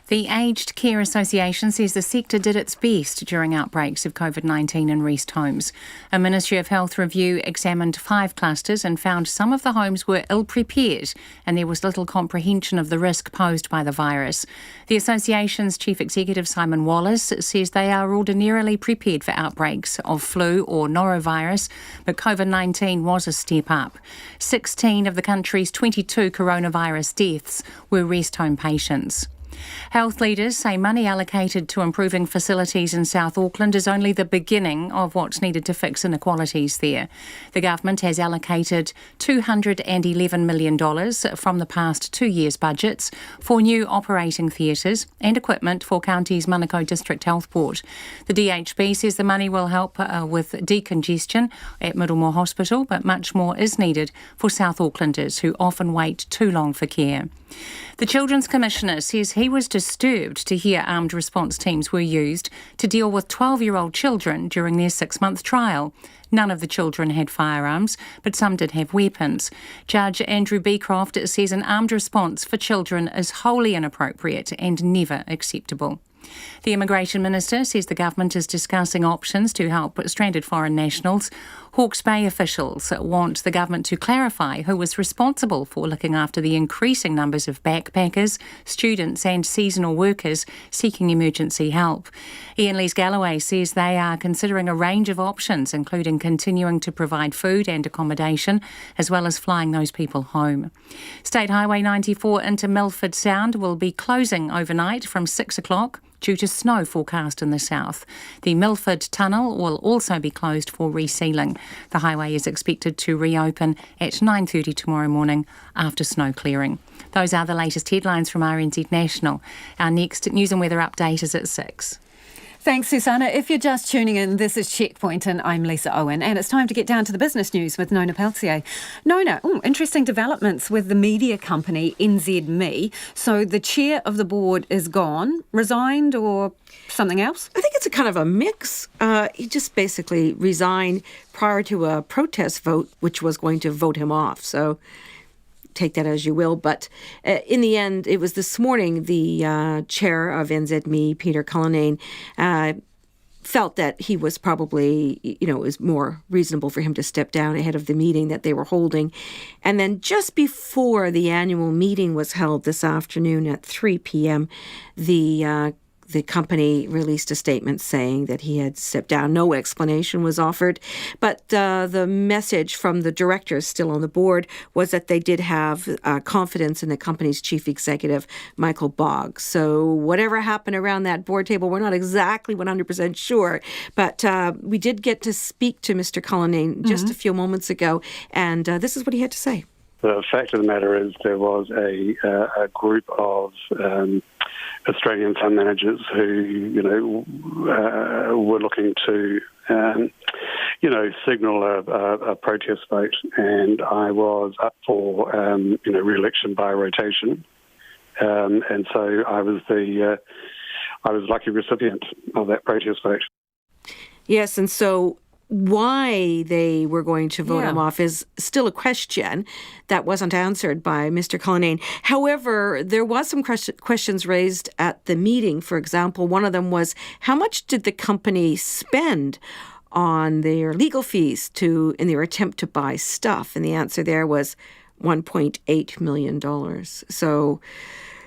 The Aged Care Association says the sector did its best during outbreaks of COVID-19 in rest homes. A Ministry of Health review examined 5 clusters and found some of the homes were ill-prepared and there was little comprehension of the risk posed by the virus. The association's chief executive, Simon Wallace, says they are ordinarily prepared for outbreaks of flu or norovirus, but COVID-19 was a step up. 16 of the country's 22 coronavirus deaths were rest home patients. Health leaders say money allocated to improving facilities in South Auckland is only the beginning of what's needed to fix inequalities there. The government has allocated $211 million from the past 2 years' budgets for new operating theatres and equipment for County's Manukau District Health Board. The DHB says the money will help with decongestion at Middlemore Hospital, but much more is needed for South Aucklanders who often wait too long for care. The Children's Commissioner says he was disturbed to hear armed response teams were used to deal with 12-year-old children during their 6-month trial. None of the children had firearms, but some did have weapons. Judge Andrew Beecroft says an armed response for children is wholly inappropriate and never acceptable. The Immigration Minister says the government is discussing options to help stranded foreign nationals. Hawke's Bay officials want the government to clarify who is responsible for looking after the increasing numbers of backpackers, students and seasonal workers seeking emergency help. Ian Lees-Galloway says they are considering a range of options, including continuing to provide food and accommodation, as well as flying those people home. State Highway 94 into Milford Sound will be closing overnight from 6 o'clock due to snow forecast in the south. The Milford Tunnel will also be closed for resealing. The highway is expected to reopen at 9:30 tomorrow morning after snow clearing. Those are the latest headlines from RNZ National. Our next news and weather update is at 6. Thanks, Susanna. If you're just tuning in, this is Checkpoint and I'm Lisa Owen, and it's time to get down to the business news with Nona Peltier. Nona, interesting developments with the media company NZME. So the chair of the board is gone, resigned, or something else? I think it's a kind of a mix. He just basically resigned prior to a protest vote, which was going to vote him off. So take that as you will. But in the end, it was this morning the chair of NZME, Peter Cullinane, felt that he was probably, it was more reasonable for him to step down ahead of the meeting that they were holding. And then just before the annual meeting was held this afternoon at 3 p.m., the company released a statement saying that he had stepped down. No explanation was offered. But the message from the directors still on the board was that they did have confidence in the company's chief executive, Michael Boggs. So whatever happened around that board table, we're not exactly 100% sure. But we did get to speak to Mr. Cullinane just a few moments ago, and this is what he had to say. The fact of the matter is there was a group of Australian fund managers who, were looking to, signal a protest vote, and I was up for, re-election by rotation, and so I was the lucky recipient of that protest vote. Yes, and so why they were going to vote him off is still a question that wasn't answered by Mr. Cullinane. However, there was some questions raised at the meeting. For example, one of them was, how much did the company spend on their legal fees in their attempt to buy stuff? And the answer there was $1.8 million. So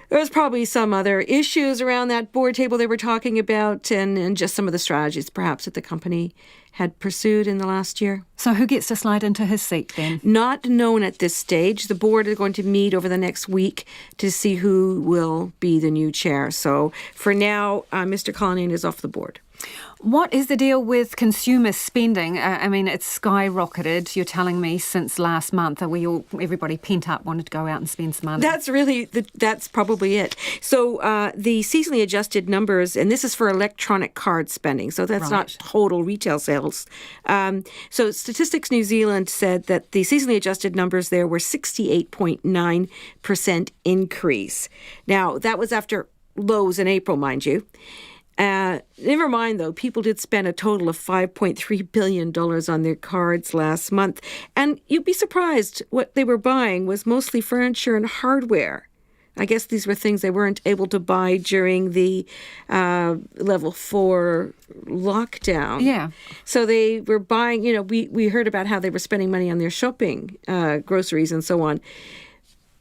there's probably some other issues around that board table they were talking about, and just some of the strategies perhaps that the company had pursued in the last year. So who gets to slide into his seat then? Not known at this stage. The board is going to meet over the next week to see who will be the new chair. So for now, Mr. Cullinane is off the board. What is the deal with consumer spending? It's skyrocketed, you're telling me, since last month. Everybody pent up, wanted to go out and spend some money? That's probably it. So the seasonally adjusted numbers, and this is for electronic card spending, so that's not total retail sales. So Statistics New Zealand said that the seasonally adjusted numbers there were 68.9% increase. Now, that was after lows in April, mind you. Never mind, though, people did spend a total of $5.3 billion on their cards last month. And you'd be surprised what they were buying was mostly furniture and hardware. I guess these were things they weren't able to buy during the level 4 lockdown. Yeah. So they were buying, we heard about how they were spending money on their shopping, groceries and so on.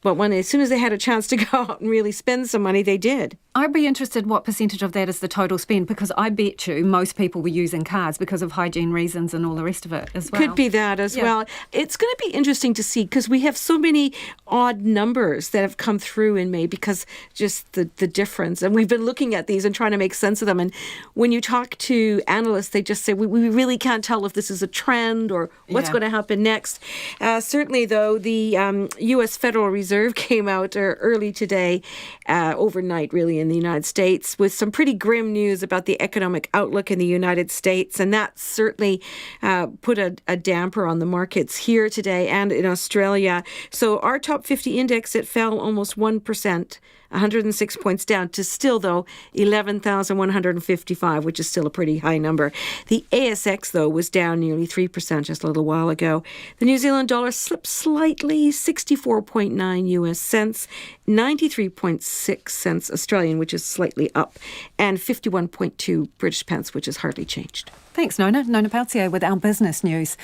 But as soon as they had a chance to go out and really spend some money, they did. I'd be interested what percentage of that is the total spend, because I bet you most people were using cards because of hygiene reasons and all the rest of it as well. Could be that as well. It's going to be interesting to see, because we have so many odd numbers that have come through in May because just the difference. And we've been looking at these and trying to make sense of them. And when you talk to analysts, they just say, we really can't tell if this is a trend or what's going to happen next. Certainly, though, the U.S. Federal Reserve came out early today, overnight, really, in the United States, with some pretty grim news about the economic outlook in the United States. And that certainly put a damper on the markets here today and in Australia. So our top 50 index, it fell almost 1%. 106 points down to still, though, 11,155, which is still a pretty high number. The ASX, though, was down nearly 3% just a little while ago. The New Zealand dollar slipped slightly, 64.9 US cents, 93.6 cents Australian, which is slightly up, and 51.2 British pence, which is hardly changed. Thanks, Nona. Nona Peltier with our business news.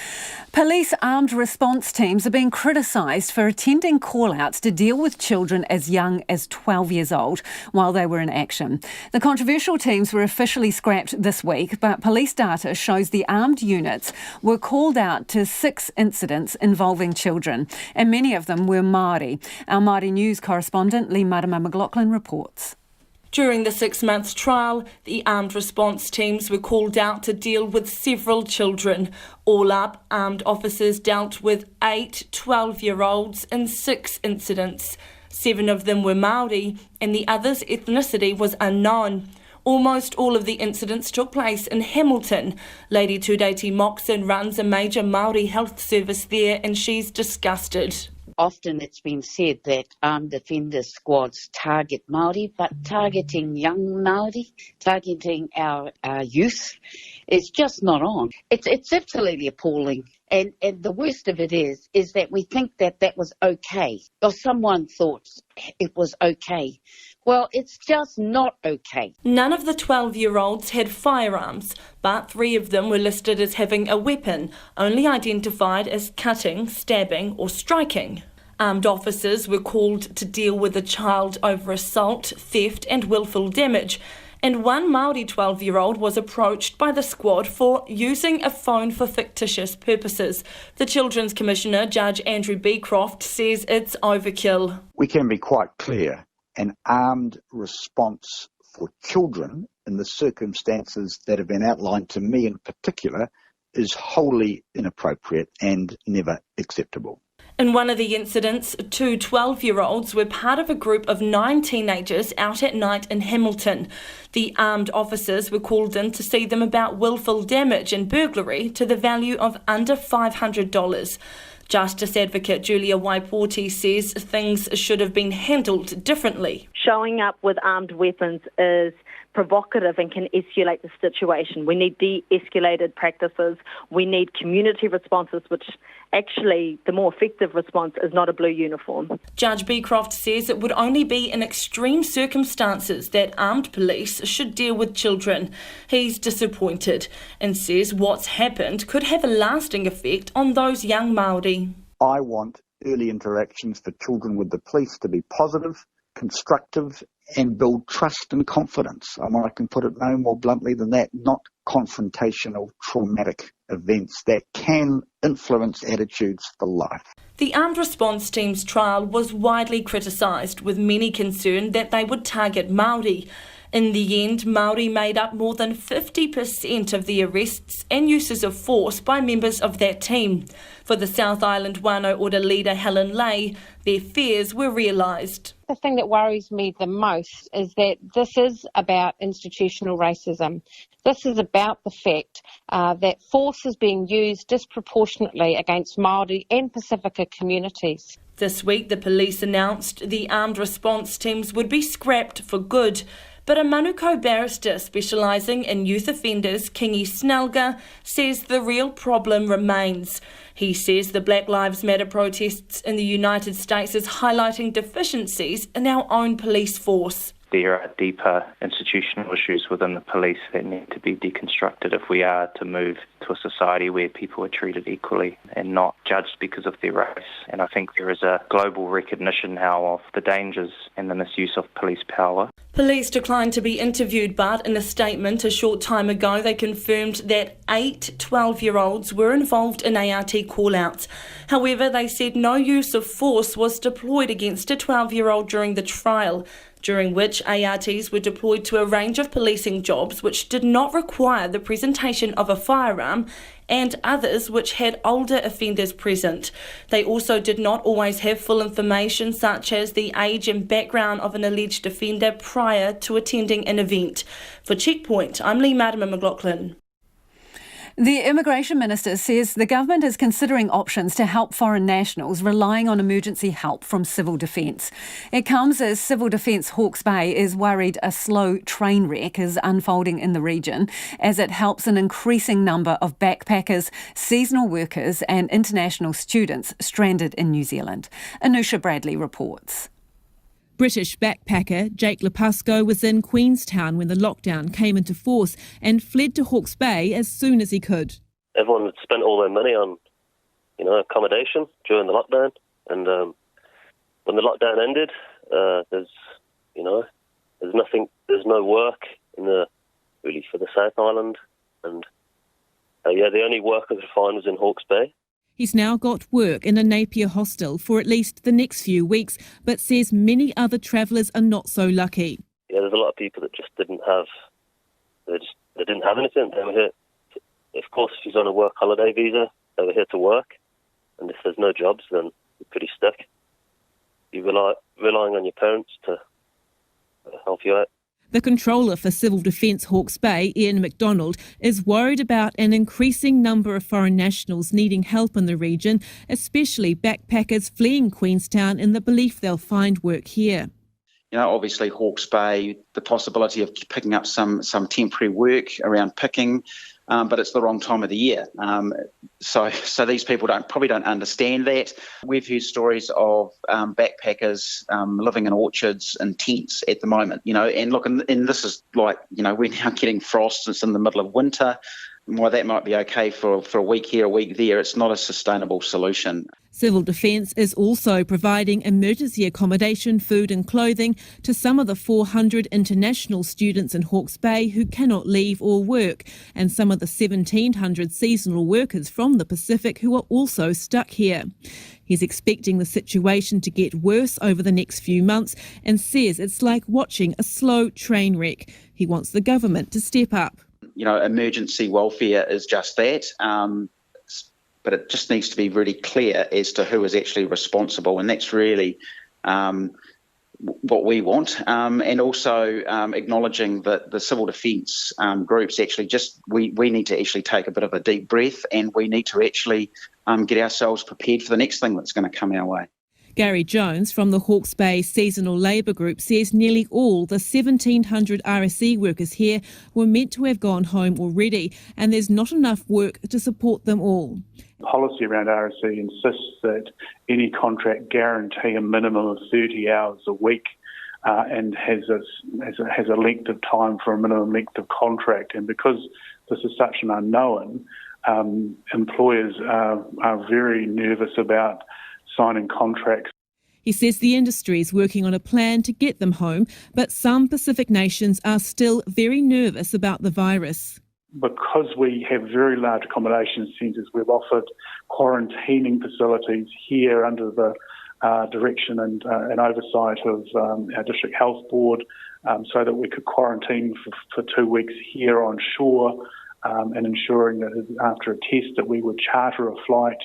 Police armed response teams are being criticised for attending call-outs to deal with children as young as 12 years old while they were in action. The controversial teams were officially scrapped this week, but police data shows the armed units were called out to 6 incidents involving children, and many of them were Māori. Our Māori news correspondent, Lee Marama McLaughlin, reports. During the 6-month trial, the armed response teams were called out to deal with several children. All up, armed officers dealt with 8 12-year-olds in 6 incidents. 7 of them were Māori, and the other's ethnicity was unknown. Almost all of the incidents took place in Hamilton. Lady Tudeiti Moxon runs a major Māori health service there, and she's disgusted. Often it's been said that armed defender squads target Māori, but targeting young Māori, targeting our youth, is just not on. It's absolutely appalling. And the worst of it is that we think that was okay, or someone thought it was okay. Well, it's just not okay. None of the 12-year-olds had firearms, but 3 of them were listed as having a weapon, only identified as cutting, stabbing or striking. Armed officers were called to deal with a child over assault, theft and willful damage. And one Māori 12-year-old was approached by the squad for using a phone for fictitious purposes. The Children's Commissioner, Judge Andrew Beecroft, says it's overkill. We can be quite clear. An armed response for children in the circumstances that have been outlined to me in particular is wholly inappropriate and never acceptable. In one of the incidents, 2 12-year-olds were part of a group of 9 teenagers out at night in Hamilton. The armed officers were called in to see them about willful damage and burglary to the value of under $500. Justice Advocate Julia Waiporti says things should have been handled differently. Showing up with armed weapons is provocative and can escalate the situation. We need de-escalated practices. We need community responses, which actually the more effective response is not a blue uniform. Judge Beecroft says it would only be in extreme circumstances that armed police should deal with children. He's disappointed and says what's happened could have a lasting effect on those young Māori. I want early interactions for children with the police to be positive, constructive and build trust and confidence. I can put it no more bluntly than that, not confrontational, traumatic events that can influence attitudes for life. The armed response team's trial was widely criticised, with many concerned that they would target Māori. In the end, Māori made up more than 50% of the arrests and uses of force by members of that team. For the South Island Wānau Order leader Helen Lay, their fears were realised. The thing that worries me the most is that this is about institutional racism. This is about the fact that force is being used disproportionately against Māori and Pacifica communities. This week, the police announced the armed response teams would be scrapped for good. But a Manukau barrister specialising in youth offenders, Kingi Snelga, says the real problem remains. He says the Black Lives Matter protests in the United States is highlighting deficiencies in our own police force. there are deeper institutional issues within the police that need to be deconstructed if we are to move to a society where people are treated equally and not judged because of their race. And I think there is a global recognition now of the dangers and the misuse of police power. Police declined to be interviewed, but in a statement a short time ago they confirmed that 8 12-year-olds were involved in ART call-outs. However, they said no use of force was deployed against a 12-year-old during the trial, during which ARTs were deployed to a range of policing jobs which did not require the presentation of a firearm, and others which had older offenders present. They also did not always have full information, such as the age and background of an alleged offender prior to attending an event. For Checkpoint, I'm Lee McLaughlin. The Immigration Minister says the government is considering options to help foreign nationals relying on emergency help from Civil Defence. It comes as Civil Defence Hawke's Bay is worried a slow train wreck is unfolding in the region as it helps an increasing number of backpackers, seasonal workers and international students stranded in New Zealand. Anusha Bradley reports. British backpacker Jake Lapusco was in Queenstown when the lockdown came into force and fled to Hawke's Bay as soon as he could. Everyone had spent all their money on, accommodation during the lockdown, and when the lockdown ended, there's no work really for the South Island, and the only work I could find was in Hawke's Bay. He's now got work in a Napier hostel for at least the next few weeks, but says many other travellers are not so lucky. Yeah, there's a lot of people that just didn't have anything. They were here, of course, if he's on a work holiday visa, they were here to work, and if there's no jobs, then you're pretty stuck. You're relying on your parents to help you out. The controller for Civil Defence Hawke's Bay, Ian MacDonald, is worried about an increasing number of foreign nationals needing help in the region, especially backpackers fleeing Queenstown in the belief they'll find work here. Obviously Hawke's Bay, the possibility of picking up some temporary work around picking, but it's the wrong time of the year. So these people probably don't understand that. We've heard stories of backpackers living in orchards and tents at the moment, and look, and this is like, we're now getting frost, it's in the middle of winter. While that might be okay for a week here, a week there, it's not a sustainable solution. Civil Defence is also providing emergency accommodation, food and clothing to some of the 400 international students in Hawke's Bay who cannot leave or work, and some of the 1,700 seasonal workers from the Pacific who are also stuck here. He's expecting the situation to get worse over the next few months and says it's like watching a slow train wreck. He wants the government to step up. Emergency welfare is just that, but it just needs to be really clear as to who is actually responsible, and that's really what we want. And also acknowledging that the civil defence groups actually we need to actually take a bit of a deep breath, and we need to actually get ourselves prepared for the next thing that's going to come our way. Gary Jones from the Hawke's Bay Seasonal Labour Group says nearly all the 1,700 RSE workers here were meant to have gone home already, and there's not enough work to support them all. Policy around RSE insists that any contract guarantee a minimum of 30 hours a week and has a length of time for a minimum length of contract. And because this is such an unknown, employers are very nervous about signing contracts. He says the industry is working on a plan to get them home, but some Pacific nations are still very nervous about the virus. Because we have very large accommodation centres, we've offered quarantining facilities here under the direction and oversight of our District Health Board, so that we could quarantine for 2 weeks here on shore, and ensuring that after a test that we would charter a flight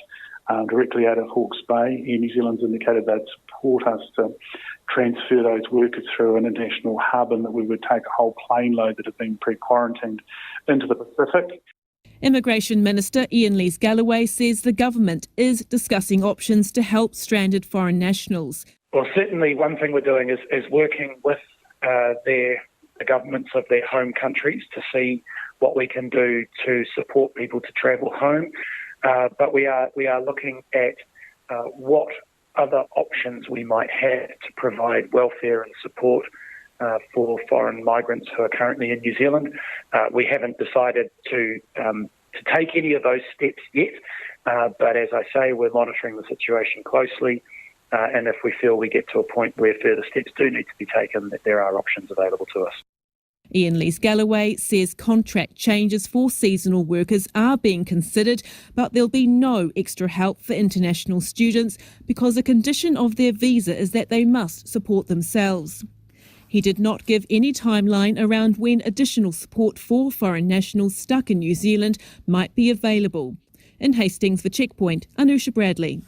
directly out of Hawke's Bay. Air New Zealand's indicated they'd support us to transfer those workers through an international hub, and that we would take a whole plane load that had been pre-quarantined into the Pacific. Immigration Minister Ian Lees-Galloway says the government is discussing options to help stranded foreign nationals. Well, certainly one thing we're doing is working with the governments of their home countries to see what we can do to support people to travel home. But we are looking at what other options we might have to provide welfare and support for foreign migrants who are currently in New Zealand. We haven't decided to take any of those steps yet, but as I say, we're monitoring the situation closely, and if we feel we get to a point where further steps do need to be taken, that there are options available to us. Ian Lees-Galloway says contract changes for seasonal workers are being considered, but there'll be no extra help for international students because a condition of their visa is that they must support themselves. He did not give any timeline around when additional support for foreign nationals stuck in New Zealand might be available. In Hastings for Checkpoint, Anusha Bradley.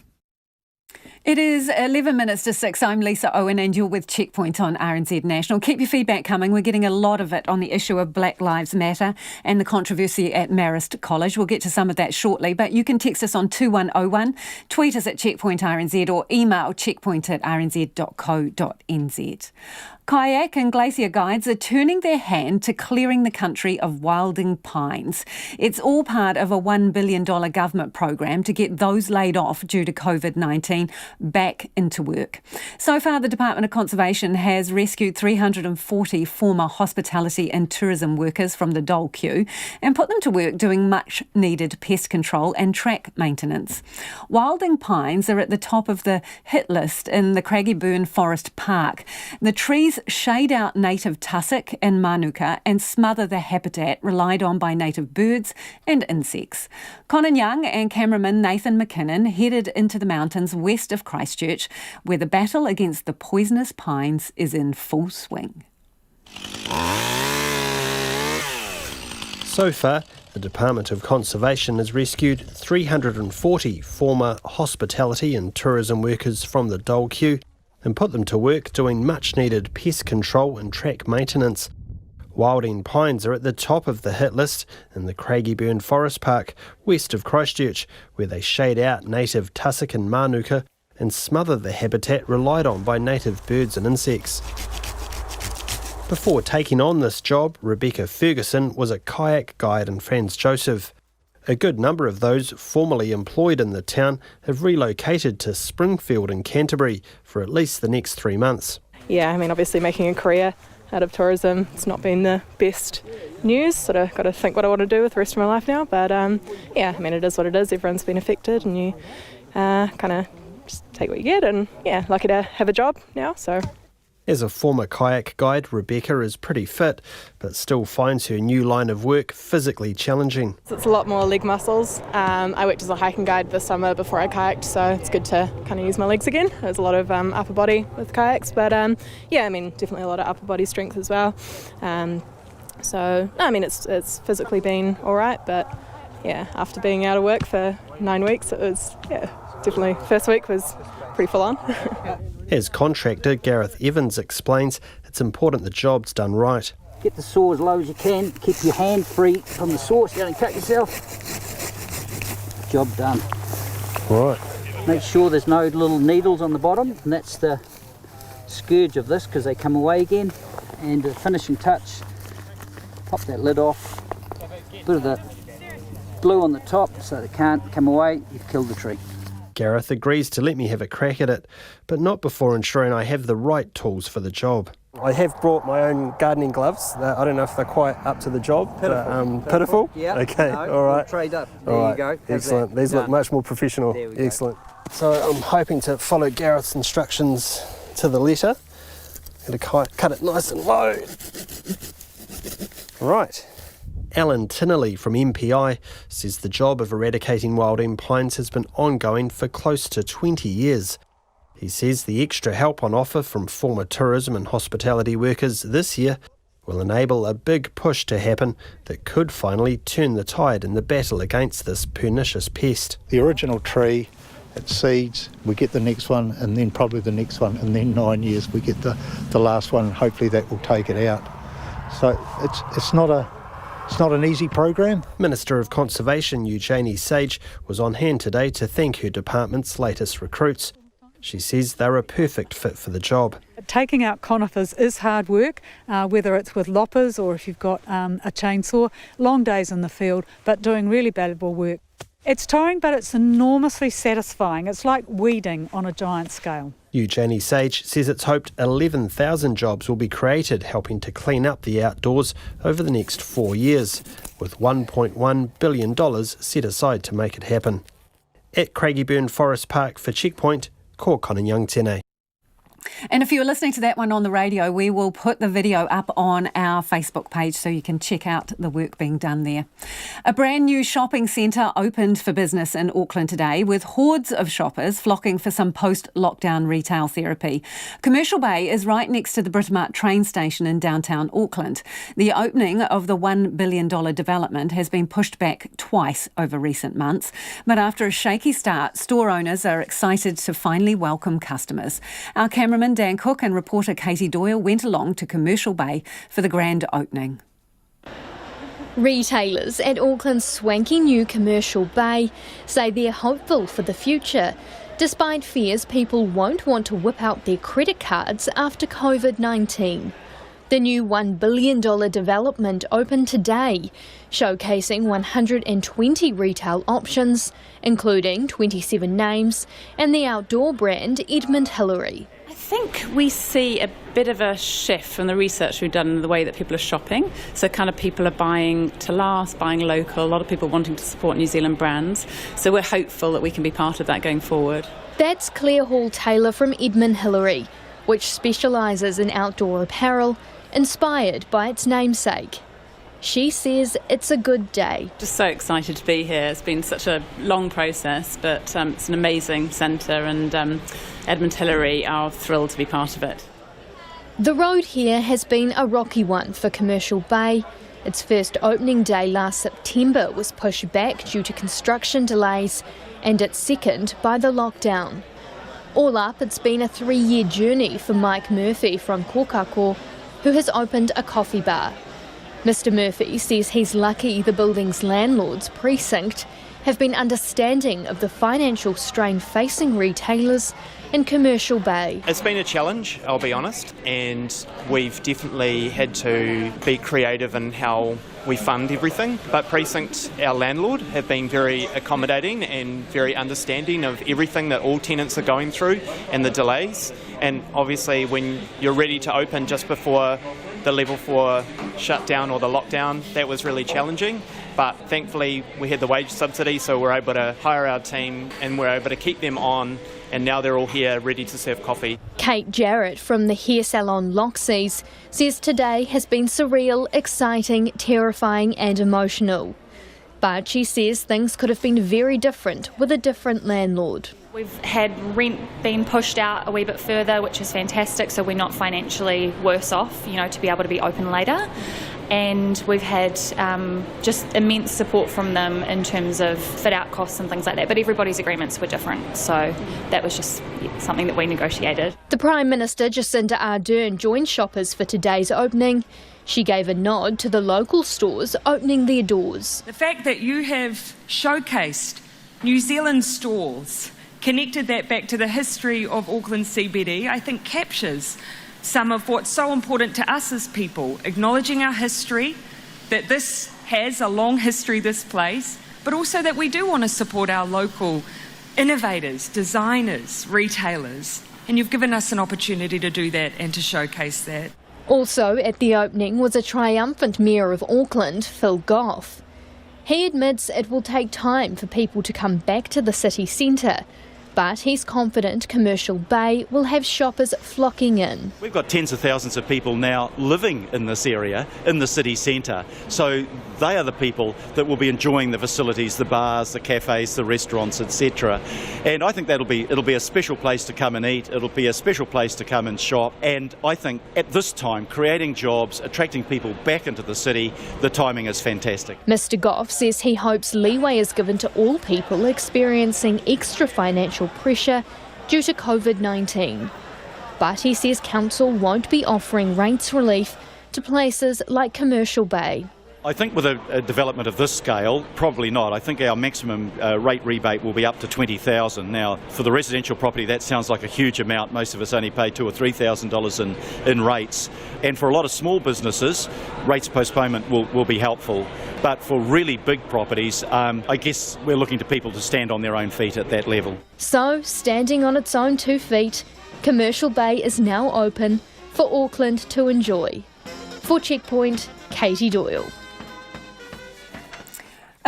It is 11 minutes to 6. I'm Lisa Owen and you're with Checkpoint on RNZ National. Keep your feedback coming. We're getting a lot of it on the issue of Black Lives Matter and the controversy at Marist College. We'll get to some of that shortly, but you can text us on 2101, tweet us at Checkpoint RNZ or email checkpoint@rnz.co.nz. Kayak and glacier guides are turning their hand to clearing the country of wilding pines. It's all part of a $1 billion government program to get those laid off due to COVID-19 back into work. So far, the Department of Conservation has rescued 340 former hospitality and tourism workers from the dole queue and put them to work doing much needed pest control and track maintenance. Wilding pines are at the top of the hit list in the Craigieburn Forest Park. The trees shade out native tussock and manuka and smother the habitat relied on by native birds and insects. Conan Young and cameraman Nathan McKinnon headed into the mountains west of Christchurch, where the battle against the poisonous pines is in full swing. So far, the Department of Conservation has rescued 340 former hospitality and tourism workers from the dole queue and put them to work doing much-needed pest control and track maintenance. Wilding pines are at the top of the hit list in the Craigieburn Forest Park, west of Christchurch, where they shade out native tussock and manuka and smother the habitat relied on by native birds and insects. Before taking on this job, Rebecca Ferguson was a kayak guide in Franz Joseph. A good number of those formerly employed in the town have relocated to Springfield in Canterbury for at least the next 3 months. Yeah, I mean, obviously making a career out of tourism, it's not been the best news. Sort of got to think what I want to do with the rest of my life now. But yeah, I mean, it is what it is. Everyone's been affected and you kind of just take what you get. And yeah, lucky to have a job now, so... As a former kayak guide, Rebecca is pretty fit, but still finds her new line of work physically challenging. It's a lot more leg muscles. I worked as a hiking guide this summer before I kayaked, so it's good to kind of use my legs again. There's a lot of upper body with kayaks, but yeah, I mean, definitely a lot of upper body strength as well. So, no, I mean, it's physically been all right, but yeah, after being out of work for 9 weeks, it was, yeah, definitely, first week was pretty full on. As contractor Gareth Evans explains, it's important the job's done right. Get the saw as low as you can, keep your hand free from the saw so you don't cut yourself. Job done. Right. Make sure there's no little needles on the bottom, and that's the scourge of this because they come away again. And the finishing touch, pop that lid off, bit of the glue on the top so they can't come away, you've killed the tree. Gareth agrees to let me have a crack at it, but not before ensuring I have the right tools for the job. I have brought my own gardening gloves. I don't know if they're quite up to the job. Pitiful? Yeah. Okay, no, all right. We'll trade up. There all right. you go. How's excellent. that? These look much more professional. There we go. Excellent. So I'm hoping to follow Gareth's instructions to the letter. Going to cut it nice and low. Right. Alan Tinnerley from MPI says the job of eradicating wilding pines has been ongoing for close to 20 years. He says the extra help on offer from former tourism and hospitality workers this year will enable a big push to happen that could finally turn the tide in the battle against this pernicious pest. The original tree, it seeds, we get the next one and then probably the next one, and then 9 years we get the last one, and hopefully that will take it out. So it's not an easy program. Minister of Conservation Eugenie Sage was on hand today to thank her department's latest recruits. She says they're a perfect fit for the job. Taking out conifers is hard work, whether it's with loppers or if you've got a chainsaw. Long days in the field, but doing really valuable work. It's tiring, but it's enormously satisfying. It's like weeding on a giant scale. Eugenie Sage says it's hoped 11,000 jobs will be created helping to clean up the outdoors over the next 4 years, with $1.1 billion set aside to make it happen. At Craigieburn Forest Park for Checkpoint, ko Konanyang tēnei. And if you were listening to that one on the radio, we will put the video up on our Facebook page so you can check out the work being done there. A brand new shopping centre opened for business in Auckland today, with hordes of shoppers flocking for some post-lockdown retail therapy. Commercial Bay is right next to the Britomart train station in downtown Auckland. The opening of the $1 billion development has been pushed back twice over recent months, but after a shaky start, store owners are excited to finally welcome customers. Our cameraman Dan Cook and reporter Katie Doyle went along to Commercial Bay for the grand opening. Retailers at Auckland's swanky new Commercial Bay say they're hopeful for the future, despite fears people won't want to whip out their credit cards after COVID-19. The new $1 billion development opened today, showcasing 120 retail options, including 27 names and the outdoor brand Edmund Hillary. I think we see a bit of a shift from the research we've done in the way that people are shopping. So kind of people are buying to last, buying local, a lot of people wanting to support New Zealand brands. So we're hopeful that we can be part of that going forward. That's Claire Hall-Taylor from Edmund Hillary, which specialises in outdoor apparel, inspired by its namesake. She says it's a good day. Just so excited to be here. It's been such a long process, but it's an amazing centre, and Edmund Hillary are thrilled to be part of it. The road here has been a rocky one for Commercial Bay. Its first opening day last September was pushed back due to construction delays, and its second by the lockdown. All up, it's been a 3-year journey for Mike Murphy from Kokako, who has opened a coffee bar. Mr Murphy says he's lucky the building's landlords, Precinct, have been understanding of the financial strain facing retailers in Commercial Bay. It's been a challenge, I'll be honest, and we've definitely had to be creative in how we fund everything. But Precinct, our landlord, have been very accommodating and very understanding of everything that all tenants are going through and the delays. And obviously when you're ready to open just before the level 4 shutdown or the lockdown, that was really challenging. But thankfully we had the wage subsidy, so we're able to hire our team and we're able to keep them on, and now they're all here ready to serve coffee. Kate Jarrett from the hair salon Loxie's says today has been surreal, exciting, terrifying and emotional. But she says things could have been very different with a different landlord. We've had rent being pushed out a wee bit further, which is fantastic, so we're not financially worse off, to be able to be open later. And we've had just immense support from them in terms of fit-out costs and things like that. But everybody's agreements were different, so that was just something that we negotiated. The Prime Minister, Jacinda Ardern, joined shoppers for today's opening. She gave a nod to the local stores opening their doors. The fact that you have showcased New Zealand stores, connected that back to the history of Auckland CBD, I think captures some of what's so important to us as people, acknowledging our history, that this has a long history, this place, but also that we do want to support our local innovators, designers, retailers. And you've given us an opportunity to do that and to showcase that. Also at the opening was a triumphant Mayor of Auckland, Phil Goff. He admits it will take time for people to come back to the city centre, but he's confident Commercial Bay will have shoppers flocking in. We've got tens of thousands of people now living in this area, in the city centre, so they are the people that will be enjoying the facilities, the bars, the cafes, the restaurants, etc. And I think it'll be a special place to come and eat, it'll be a special place to come and shop, and I think at this time, creating jobs, attracting people back into the city, the timing is fantastic. Mr Goff says he hopes leeway is given to all people experiencing extra financial pressure due to COVID-19. But he says council won't be offering rates relief to places like Commercial Bay. I think with a development of this scale, probably not. I think our maximum rate rebate will be up to $20,000. Now, for the residential property, that sounds like a huge amount. Most of us only pay $2,000 or $3,000 in rates. And for a lot of small businesses, rates postponement will be helpful. But for really big properties, I guess we're looking to people to stand on their own feet at that level. So, standing on its own 2 feet, Commercial Bay is now open for Auckland to enjoy. For Checkpoint, Katie Doyle.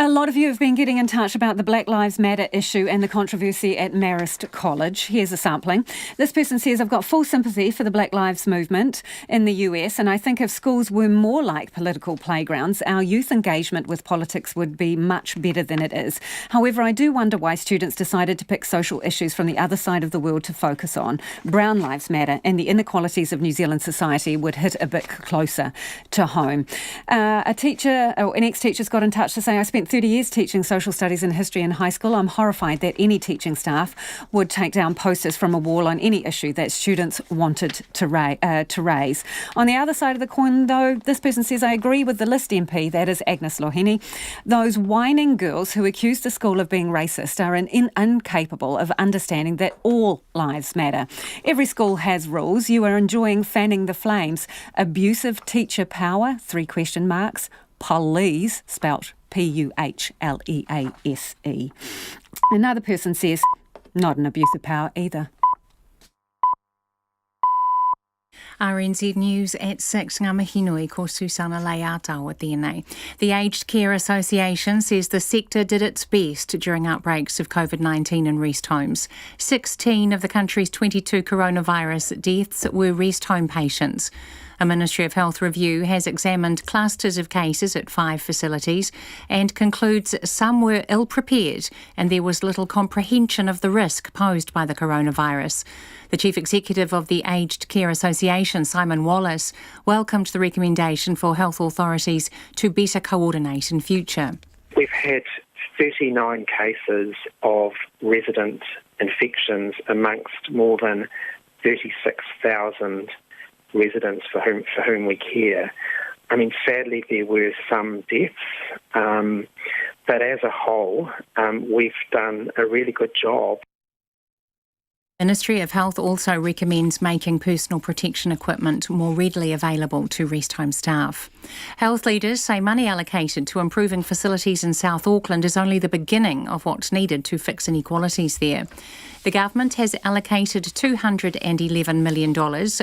A lot of you have been getting in touch about the Black Lives Matter issue and the controversy at Marist College. Here's a sampling. This person says, I've got full sympathy for the Black Lives movement in the US, and I think if schools were more like political playgrounds, our youth engagement with politics would be much better than it is. However, I do wonder why students decided to pick social issues from the other side of the world to focus on. Brown Lives Matter and the inequalities of New Zealand society would hit a bit closer to home. An ex-teacher's got in touch to say, I spent 30 years teaching social studies and history in high school. I'm horrified that any teaching staff would take down posters from a wall on any issue that students wanted to raise. On the other side of the coin, though, this person says, I agree with the List MP, that is Agnes Loheni. Those whining girls who accuse the school of being racist are incapable of understanding that all lives matter. Every school has rules. You are enjoying fanning the flames. Abusive teacher power, 3 question marks. Police, spelt Puhlease. Another person says, not an abuse of power either. RNZ News at 6, ngā mihi nui ko Susana Leatao at DNA. The Aged Care Association says the sector did its best during outbreaks of COVID-19 in rest homes. 16 of the country's 22 coronavirus deaths were rest home patients. A Ministry of Health review has examined clusters of cases at 5 facilities and concludes some were ill-prepared and there was little comprehension of the risk posed by the coronavirus. The Chief Executive of the Aged Care Association, Simon Wallace, welcomed the recommendation for health authorities to better coordinate in future. We've had 39 cases of resident infections amongst more than 36,000 residents for whom we care. I mean, sadly, there were some deaths, but as a whole, we've done a really good job. Ministry of Health also recommends making personal protection equipment more readily available to rest home staff. Health leaders say money allocated to improving facilities in South Auckland is only the beginning of what's needed to fix inequalities there. The government has allocated $211 million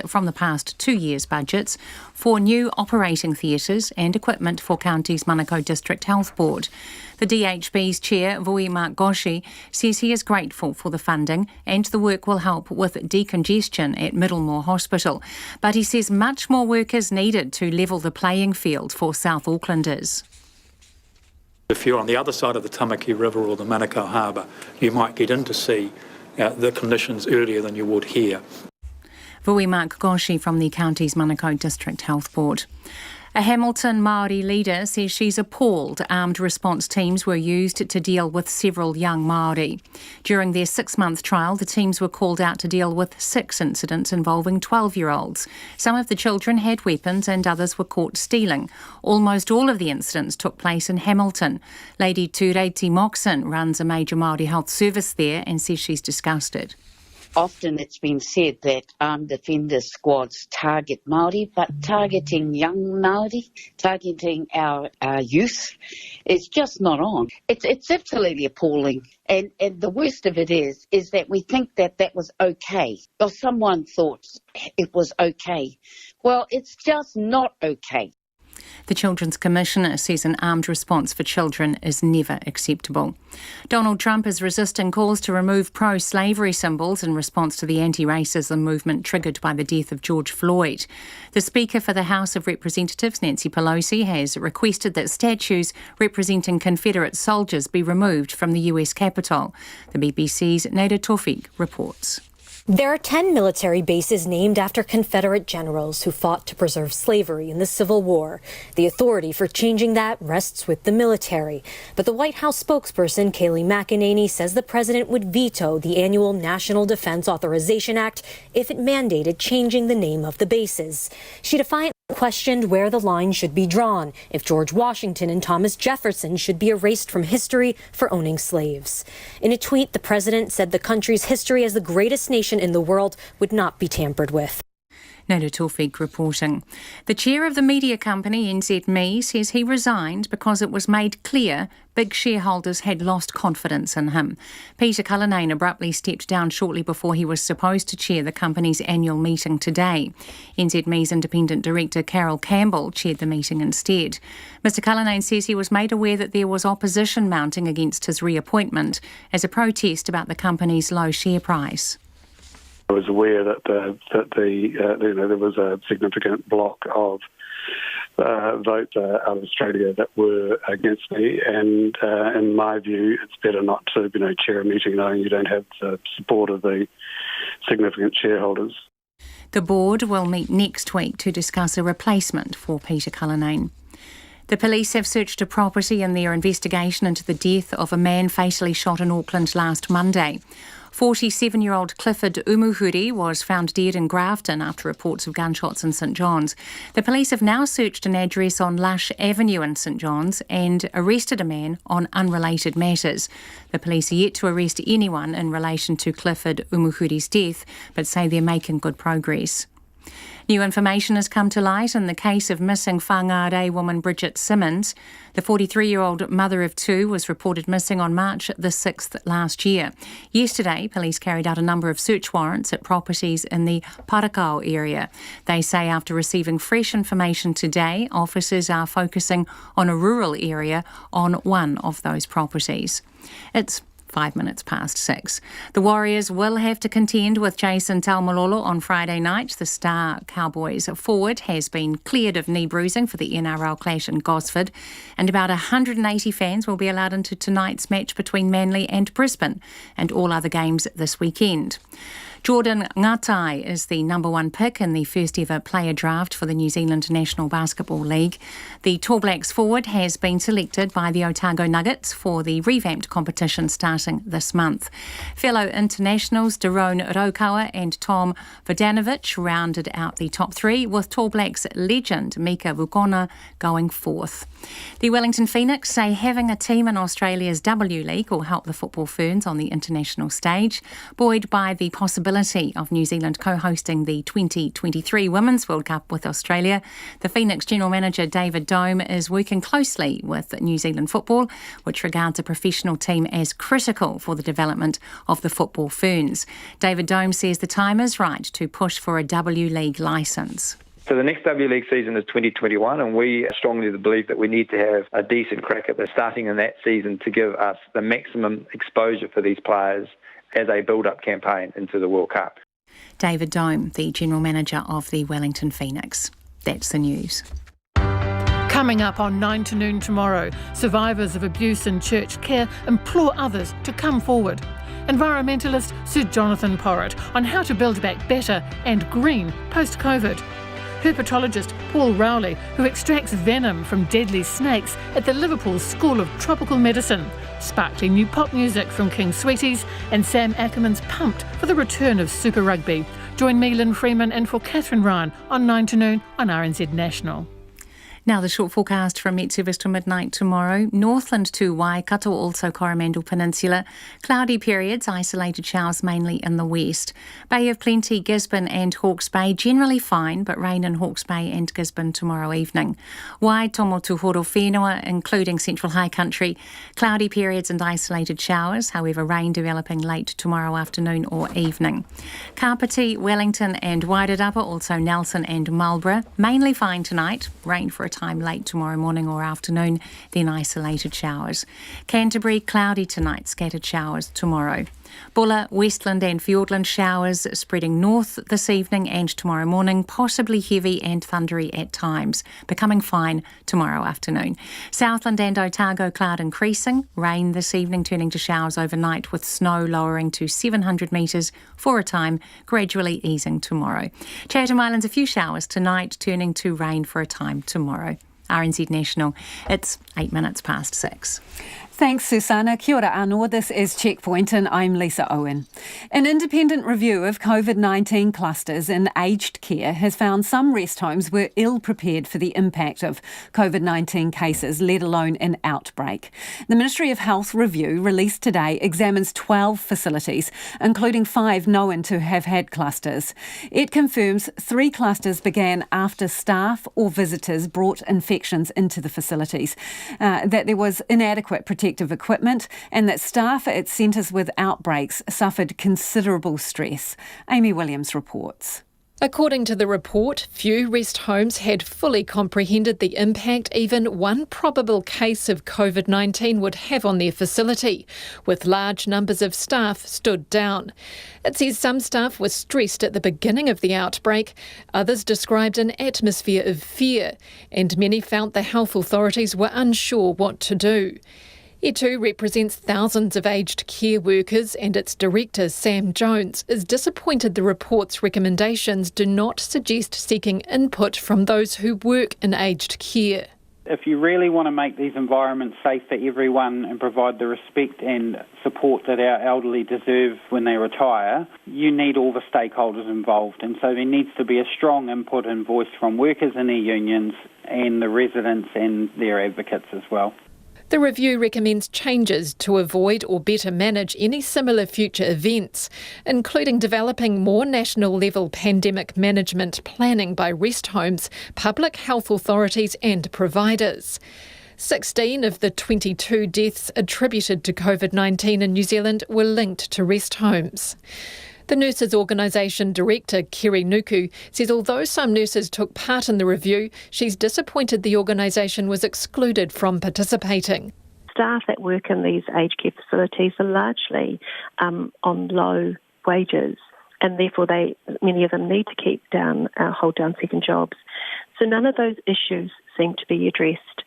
from the past 2 years' budgets for new operating theatres and equipment for County's Manukau District Health Board. The DHB's chair, Vui Mark-Goshi, says he is grateful for the funding and the work will help with decongestion at Middlemore Hospital. But he says much more work is needed to level the playing field for South Aucklanders. If you're on the other side of the Tamaki River or the Manukau Harbour, you might get in to see the conditions earlier than you would here. Vui Mark-Goshi from the county's Manukau District Health Board. A Hamilton Māori leader says she's appalled armed response teams were used to deal with several young Māori. During their 6-month trial, the teams were called out to deal with 6 incidents involving 12-year-olds. Some of the children had weapons and others were caught stealing. Almost all of the incidents took place in Hamilton. Lady Tureiti Moxon runs a major Māori health service there and says she's disgusted. Often it's been said that armed defender squads target Māori, but targeting young Māori, targeting our youth, is just not on. It's absolutely appalling. And the worst of it is that we think that was okay. Or someone thought it was okay. Well, it's just not okay. The Children's Commissioner says an armed response for children is never acceptable. Donald Trump is resisting calls to remove pro-slavery symbols in response to the anti-racism movement triggered by the death of George Floyd. The Speaker for the House of Representatives, Nancy Pelosi, has requested that statues representing Confederate soldiers be removed from the US Capitol. The BBC's Nada Tawfik reports. There are 10 military bases named after Confederate generals who fought to preserve slavery in the Civil War. The authority for changing that rests with the military. But the White House spokesperson, Kayleigh McEnany, says the president would veto the annual National Defense Authorization Act if it mandated changing the name of the bases. She defiantly questioned where the line should be drawn, if George Washington and Thomas Jefferson should be erased from history for owning slaves. In a tweet, the president said the country's history as the greatest nation in the world would not be tampered with. Nona Tawfik reporting. The chair of the media company NZME says he resigned because it was made clear big shareholders had lost confidence in him. Peter Cullinane abruptly stepped down shortly before he was supposed to chair the company's annual meeting today. NZME's independent director Carol Campbell chaired the meeting instead. Mr Cullinane says he was made aware that there was opposition mounting against his reappointment as a protest about the company's low share price. I was aware that there was a significant block of votes out of Australia that were against me, and in my view, it's better not to chair a meeting knowing you don't have the support of the significant shareholders. The board will meet next week to discuss a replacement for Peter Cullinane. The police have searched a property in their investigation into the death of a man fatally shot in Auckland last Monday. 47-year-old Clifford Umuhuri was found dead in Grafton after reports of gunshots in St John's. The police have now searched an address on Lush Avenue in St John's and arrested a man on unrelated matters. The police are yet to arrest anyone in relation to Clifford Umuhuri's death, but say they're making good progress. New information has come to light in the case of missing Whangarei woman Bridget Simmons. The 43-year-old mother of two was reported missing on March the 6th last year. Yesterday, police carried out a number of search warrants at properties in the Parakau area. They say after receiving fresh information today, officers are focusing on a rural area on one of those properties. It's 5 minutes past 6. The Warriors will have to contend with Jason Taumalolo on Friday night. The star Cowboys forward has been cleared of knee bruising for the NRL clash in Gosford, and about 180 fans will be allowed into tonight's match between Manly and Brisbane and all other games this weekend. Jordan Ngatai is the number one pick in the first ever player draft for the New Zealand National Basketball League. The Tall Blacks forward has been selected by the Otago Nuggets for the revamped competition starting this month. Fellow internationals Daron Raukawa and Tom Vodanovic rounded out the top three, with Tall Blacks legend Mika Vukona going fourth. The Wellington Phoenix say having a team in Australia's W League will help the football ferns on the international stage. Buoyed by the possibility of New Zealand co-hosting the 2023 Women's World Cup with Australia, the Phoenix General Manager David Dome is working closely with New Zealand Football, which regards a professional team as critical for the development of the football ferns. David Dome says the time is right to push for a W League licence. So the next W League season is 2021, and we strongly believe that we need to have a decent crack at the starting in that season to give us the maximum exposure for these players as a build-up campaign into the World Cup. David Dome, the General Manager of the Wellington Phoenix. That's the news. Coming up on 9 to noon tomorrow, survivors of abuse in church care implore others to come forward. Environmentalist Sir Jonathan Porritt on how to build back better and green post-COVID. Herpetologist Paul Rowley, who extracts venom from deadly snakes at the Liverpool School of Tropical Medicine. Sparkling new pop music from King Sweeties, and Sam Ackerman's pumped for the return of Super Rugby. Join me, Lynn Freeman, and for Catherine Ryan on 9 to noon on RNZ National. Now the short forecast from Met Service till midnight tomorrow. Northland to Waikato, also Coromandel Peninsula. Cloudy periods, isolated showers mainly in the west. Bay of Plenty, Gisborne and Hawke's Bay generally fine, but rain in Hawke's Bay and Gisborne tomorrow evening. Waitomo to Horowhenua, including Central High Country. Cloudy periods and isolated showers, however rain developing late tomorrow afternoon or evening. Kapiti, Wellington and Wairarapa, also Nelson and Marlborough. Mainly fine tonight, rain for a time late tomorrow morning or afternoon, then isolated showers. Canterbury, cloudy tonight, scattered showers tomorrow. Bulla, Westland and Fiordland showers spreading north this evening and tomorrow morning, possibly heavy and thundery at times, becoming fine tomorrow afternoon. Southland and Otago, cloud increasing, rain this evening turning to showers overnight with snow lowering to 700 metres for a time, gradually easing tomorrow. Chatham Islands, a few showers tonight, turning to rain for a time tomorrow. RNZ National, it's 8 minutes past 6. Thanks, Susanna. Kia ora anō. This is Checkpoint and I'm Lisa Owen. An independent review of COVID-19 clusters in aged care has found some rest homes were ill-prepared for the impact of COVID-19 cases, let alone an outbreak. The Ministry of Health review released today examines 12 facilities, including 5 known to have had clusters. It confirms 3 clusters began after staff or visitors brought infections into the facilities, that there was inadequate protective equipment and that staff at centres with outbreaks suffered considerable stress. Amy Williams reports. According to the report, few rest homes had fully comprehended the impact even one probable case of COVID-19 would have on their facility, with large numbers of staff stood down. It says some staff were stressed at the beginning of the outbreak, others described an atmosphere of fear, and many felt the health authorities were unsure what to do. It too represents thousands of aged care workers, and its director, Sam Jones, is disappointed the report's recommendations do not suggest seeking input from those who work in aged care. If you really want to make these environments safe for everyone and provide the respect and support that our elderly deserve when they retire, you need all the stakeholders involved. And so there needs to be a strong input and voice from workers and their unions and the residents and their advocates as well. The review recommends changes to avoid or better manage any similar future events, including developing more national-level pandemic management planning by rest homes, public health authorities and providers. 16 of the 22 deaths attributed to COVID-19 in New Zealand were linked to rest homes. The Nurses Organisation Director, Kerry Nuku, says although some nurses took part in the review, she's disappointed the organisation was excluded from participating. Staff that work in these aged care facilities are largely on low wages, and therefore many of them need to hold down second jobs. So none of those issues seem to be addressed.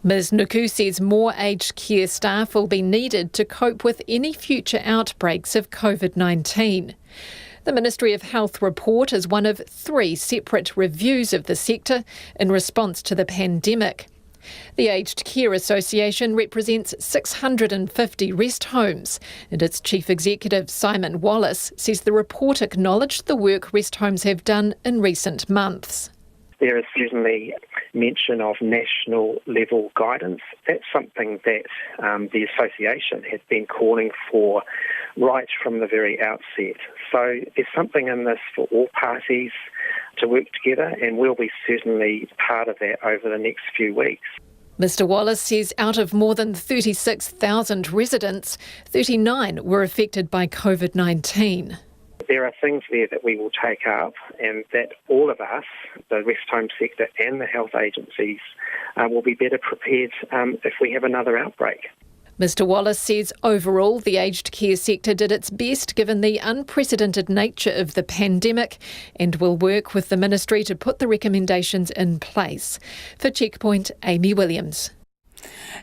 Ms Nuku says more aged care staff will be needed to cope with any future outbreaks of COVID-19. The Ministry of Health report is one of 3 separate reviews of the sector in response to the pandemic. The Aged Care Association represents 650 rest homes, and its chief executive, Simon Wallace, says the report acknowledged the work rest homes have done in recent months. There is certainly mention of national level guidance. That's something that the association has been calling for right from the very outset. So there's something in this for all parties to work together, and we'll be certainly part of that over the next few weeks. Mr Wallace says out of more than 36,000 residents, 39 were affected by COVID-19. There are things there that we will take up, and that all of us, the rest home sector and the health agencies, will be better prepared if we have another outbreak. Mr Wallace says overall the aged care sector did its best given the unprecedented nature of the pandemic and will work with the ministry to put the recommendations in place. For Checkpoint, Amy Williams.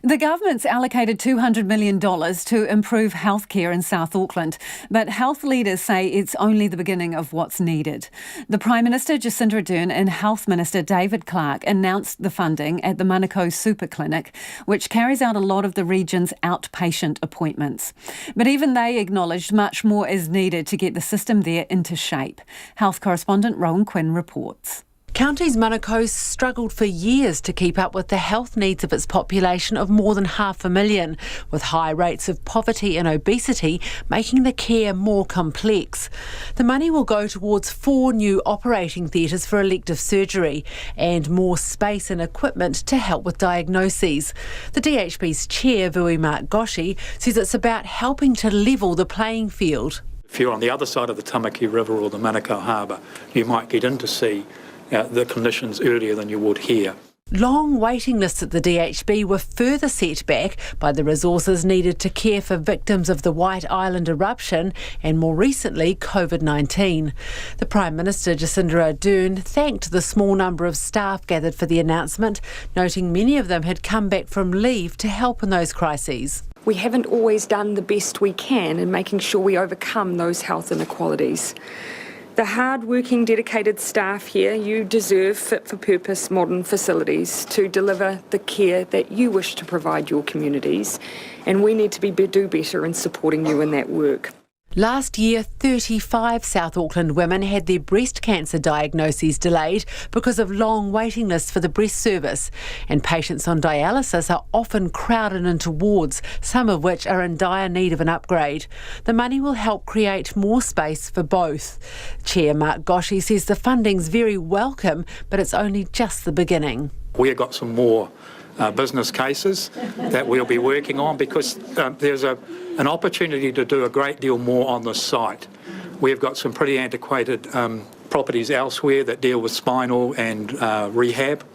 The government's allocated $200 million to improve healthcare in South Auckland, but health leaders say it's only the beginning of what's needed. The Prime Minister Jacinda Ardern and Health Minister David Clark announced the funding at the Manukau Super Clinic, which carries out a lot of the region's outpatient appointments. But even they acknowledged much more is needed to get the system there into shape. Health correspondent Rowan Quinn reports. Counties Manukau struggled for years to keep up with the health needs of its population of more than 500,000, with high rates of poverty and obesity making the care more complex. The money will go towards 4 new operating theatres for elective surgery and more space and equipment to help with diagnoses. The DHB's chair, Vui Mark Goshi, says it's about helping to level the playing field. If you're on the other side of the Tamaki River or the Manukau Harbour, you might get in to see the clinicians earlier than you would here. Long waiting lists at the DHB were further set back by the resources needed to care for victims of the White Island eruption and more recently COVID-19. The Prime Minister Jacinda Ardern thanked the small number of staff gathered for the announcement, noting many of them had come back from leave to help in those crises. We haven't always done the best we can in making sure we overcome those health inequalities. The hard-working, dedicated staff here, you deserve fit-for-purpose modern facilities to deliver the care that you wish to provide your communities, and we need to do better in supporting you in that work. Last year, 35 South Auckland women had their breast cancer diagnoses delayed because of long waiting lists for the breast service. And patients on dialysis are often crowded into wards, some of which are in dire need of an upgrade. The money will help create more space for both. Chair Mark Goshi says the funding's very welcome, but it's only just the beginning. We've got some more business cases that we'll be working on because there's an opportunity to do a great deal more on this site. We've got some pretty antiquated properties elsewhere that deal with spinal and rehab,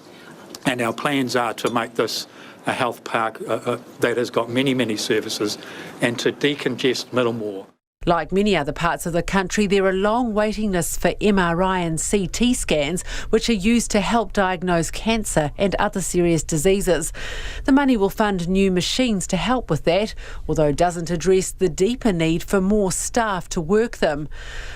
and our plans are to make this a health park that has got many, many services and to decongest Middlemore. Like many other parts of the country, there are long waiting lists for MRI and CT scans, which are used to help diagnose cancer and other serious diseases. The money will fund new machines to help with that, although it doesn't address the deeper need for more staff to work them.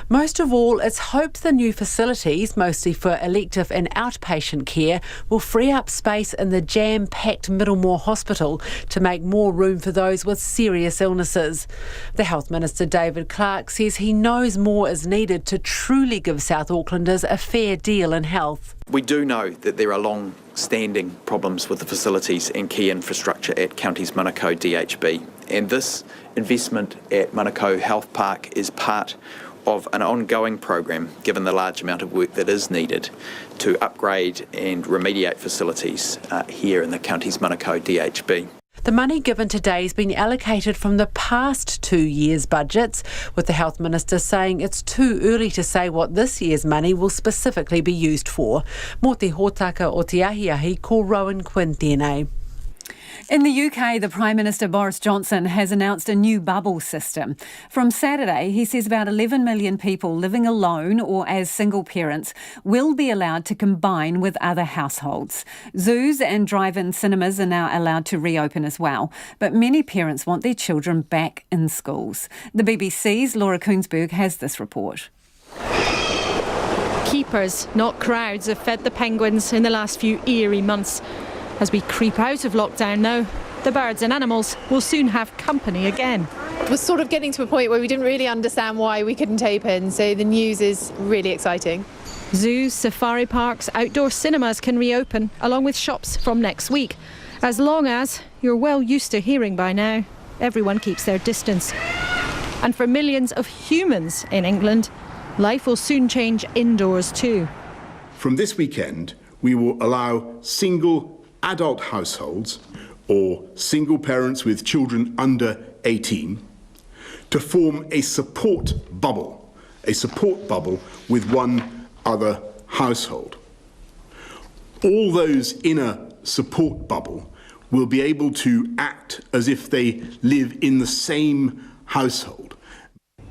Most of all, it's hoped the new facilities, mostly for elective and outpatient care, will free up space in the jam-packed Middlemore Hospital to make more room for those with serious illnesses. The Health Minister, David Clark, says he knows more is needed to truly give South Aucklanders a fair deal in health. We do know that there are long-standing problems with the facilities and key infrastructure at Counties Manukau DHB, and this investment at Manukau Health Park is part of an ongoing program, given the large amount of work that is needed to upgrade and remediate facilities here in the Counties Manukau DHB. The money given today has been allocated from the past 2 years' budgets, with the Health Minister saying it's too early to say what this year's money will specifically be used for. Mō te hōtaka o te ahiahi, ko Rowan Quinn tēnei. In the UK, the Prime Minister Boris Johnson has announced a new bubble system. From Saturday, he says about 11 million people living alone or as single parents will be allowed to combine with other households. Zoos and drive-in cinemas are now allowed to reopen as well, but many parents want their children back in schools. The BBC's Laura Koonsberg has this report. Keepers, not crowds, have fed the penguins in the last few eerie months. As we creep out of lockdown now, the birds and animals will soon have company again. We're sort of getting to a point where we didn't really understand why we couldn't open, so the news is really exciting. Zoos, safari parks, outdoor cinemas can reopen, along with shops from next week, as long as, you're well used to hearing by now, everyone keeps their distance. And for millions of humans in England, life will soon change indoors too. From this weekend, we will allow single adult households or single parents with children under 18 to form a support bubble with one other household. All those in a support bubble will be able to act as if they live in the same household.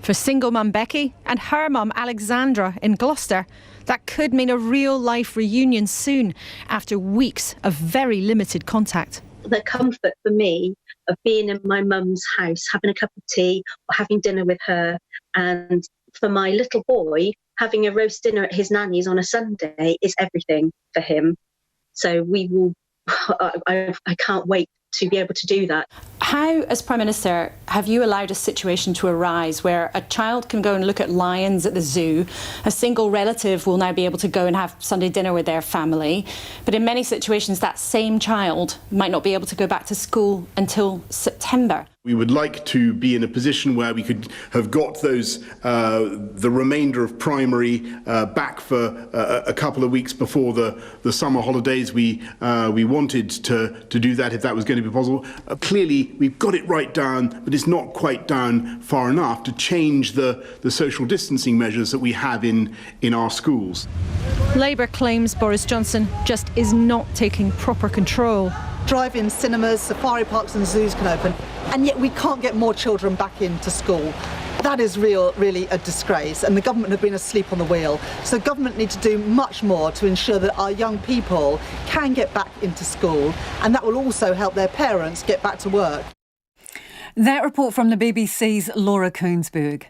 For single mum Becky and her mum Alexandra in Gloucester, that could mean a real-life reunion soon, after weeks of very limited contact. The comfort for me of being in my mum's house, having a cup of tea or having dinner with her, and for my little boy, having a roast dinner at his nanny's on a Sunday is everything for him. So we will, I can't wait to be able to do that. How, as Prime Minister, have you allowed a situation to arise where a child can go and look at lions at the zoo, a single relative will now be able to go and have Sunday dinner with their family, but in many situations that same child might not be able to go back to school until September? We would like to be in a position where we could have got those, the remainder of primary back for a couple of weeks before the summer holidays. We wanted to do that if that was going to be possible. Clearly, we've got it right down, but it's not quite down far enough to change the social distancing measures that we have in our schools. Labour claims Boris Johnson just is not taking proper control. Drive-in cinemas, safari parks and zoos can open, and yet we can't get more children back into school. That is really a disgrace, and the government have been asleep on the wheel. So government need to do much more to ensure that our young people can get back into school, and that will also help their parents get back to work. That report from the BBC's Laura Koonsberg.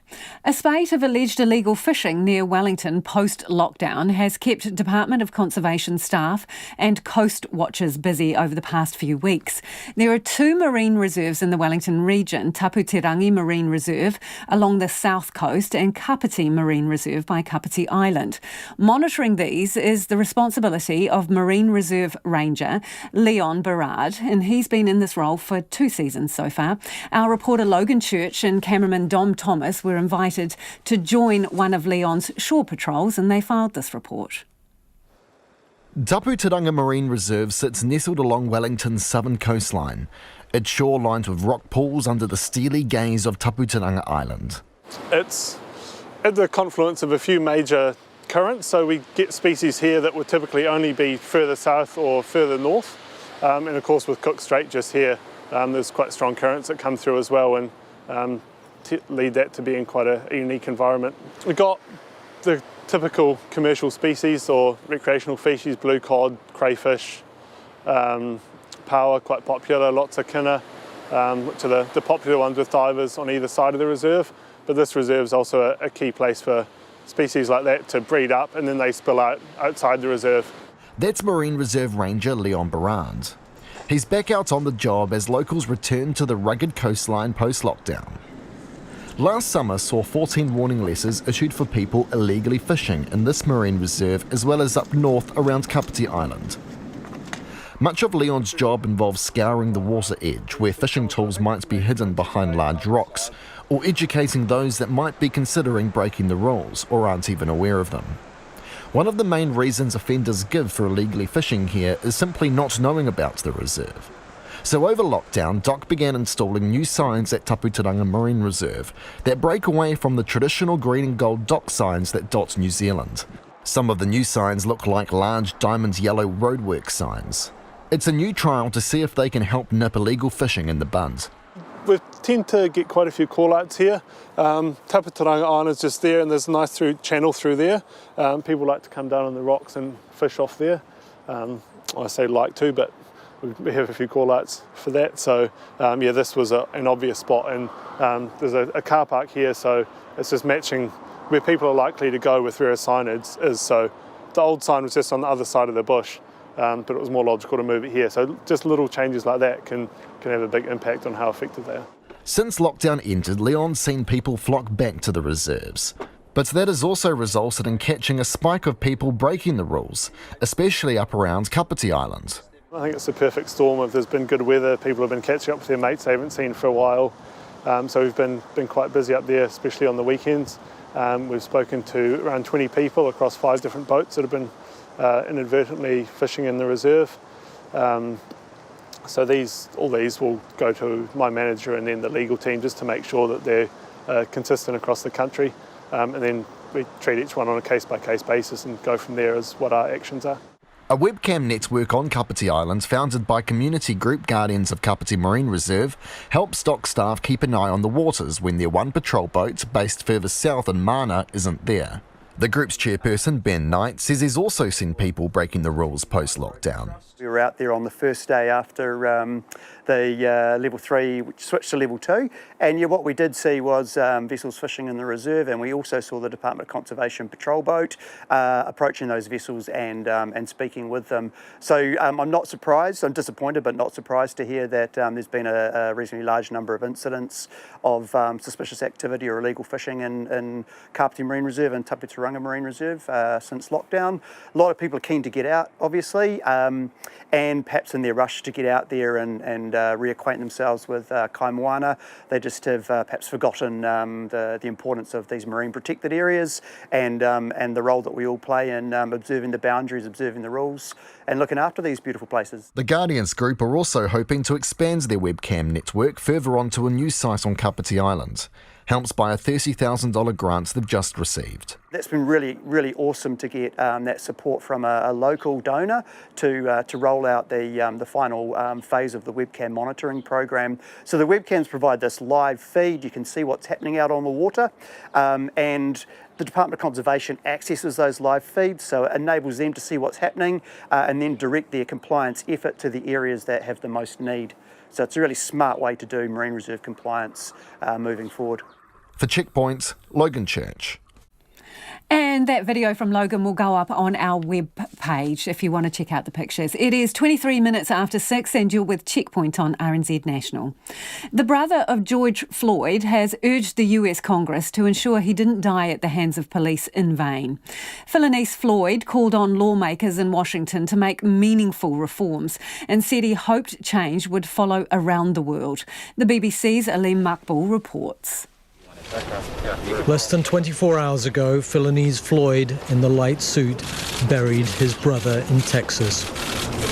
A spate of alleged illegal fishing near Wellington post-lockdown has kept Department of Conservation staff and coast watchers busy over the past few weeks. There are 2 marine reserves in the Wellington region, Taputirangi Marine Reserve along the south coast and Kapiti Marine Reserve by Kapiti Island. Monitoring these is the responsibility of Marine Reserve Ranger Leon Berard, and he's been in this role for 2 seasons so far. Our reporter Logan Church and cameraman Dom Thomas were invited to join one of Leon's shore patrols, and they filed this report. Taputirangi Marine Reserve sits nestled along Wellington's southern coastline. Its shore lined with rock pools under the steely gaze of Taputirangi Island. It's at the confluence of a few major currents, so we get species here that would typically only be further south or further north. And of course with Cook Strait just here, there's quite strong currents that come through as well, and lead that to being quite a unique environment. We've got the typical commercial species or recreational species, blue cod, crayfish, power, quite popular, lots of kinna, which are the popular ones with divers on either side of the reserve. But this reserve is also a key place for species like that to breed up, and then they spill out outside the reserve. That's Marine Reserve Ranger Leon Berard. He's back out on the job as locals return to the rugged coastline post-lockdown. Last summer saw 14 warning letters issued for people illegally fishing in this marine reserve as well as up north around Kapiti Island. Much of Leon's job involves scouring the water edge where fishing tools might be hidden behind large rocks, or educating those that might be considering breaking the rules or aren't even aware of them. One of the main reasons offenders give for illegally fishing here is simply not knowing about the reserve. So over lockdown, DOC began installing new signs at Taputirangi Marine Reserve that break away from the traditional green and gold DOC signs that dot New Zealand. Some of the new signs look like large diamond yellow roadwork signs. It's a new trial to see if they can help nip illegal fishing in the bud. We tend to get quite a few call-outs here. Taputirangi Island is just there, and there's a nice channel through there. People like to come down on the rocks and fish off there. I say like to, but we have a few call-outs for that. So yeah, this was an obvious spot, and there's a car park here, so it's just matching where people are likely to go with where a sign is. So the old sign was just on the other side of the bush. But it was more logical to move it here. So just little changes like that can have a big impact on how effective they are. Since lockdown ended, Leon's seen people flock back to the reserves. But that has also resulted in catching a spike of people breaking the rules, especially up around Kapiti Island. I think it's the perfect storm. If there's been good weather, people have been catching up with their mates they haven't seen for a while. So we've been quite busy up there, especially on the weekends. We've spoken to around 20 people across 5 different boats that have been inadvertently fishing in the reserve. So all these will go to my manager and then the legal team just to make sure that they're consistent across the country, and then we treat each one on a case-by-case basis and go from there as what our actions are. A webcam network on Kapiti Island, founded by community group Guardians of Kapiti Marine Reserve, helps DOC staff keep an eye on the waters when their one patrol boat, based further south in Mana, isn't there. The group's chairperson, Ben Knight, says he's also seen people breaking the rules post-lockdown. We were out there on the first day after the level 3, which switched to level 2, and what we did see was vessels fishing in the reserve, and we also saw the Department of Conservation patrol boat approaching those vessels and speaking with them. So I'm not surprised, I'm disappointed but not surprised to hear that there's been a reasonably large number of incidents of suspicious activity or illegal fishing in Kapiti Marine Reserve and Taputirangi Marine Reserve since lockdown. A lot of people are keen to get out, obviously, and perhaps in their rush to get out there and reacquaint themselves with kai moana, they just have perhaps forgotten the importance of these marine protected areas and the role that we all play in observing the boundaries, observing the rules and looking after these beautiful places. The Guardians group are also hoping to expand their webcam network further onto a new site on Kapiti Island, helped by a $30,000 grant they've just received. That's been really, really awesome to get that support from a local donor to roll out the final phase of the webcam monitoring program. So the webcams provide this live feed. You can see what's happening out on the water, and The Department of Conservation accesses those live feeds, so it enables them to see what's happening and then direct their compliance effort to the areas that have the most need. So it's a really smart way to do marine reserve compliance moving forward. For Checkpoint, Logan Church. And that video from Logan will go up on our web page if you want to check out the pictures. It is 23 minutes after 6 and you're with Checkpoint on RNZ National. The brother of George Floyd has urged the US Congress to ensure he didn't die at the hands of police in vain. Philonise Floyd called on lawmakers in Washington to make meaningful reforms and said he hoped change would follow around the world. The BBC's Aleem Makbul reports. Less than 24 hours ago, Philonise Floyd, in the light suit, buried his brother in Texas.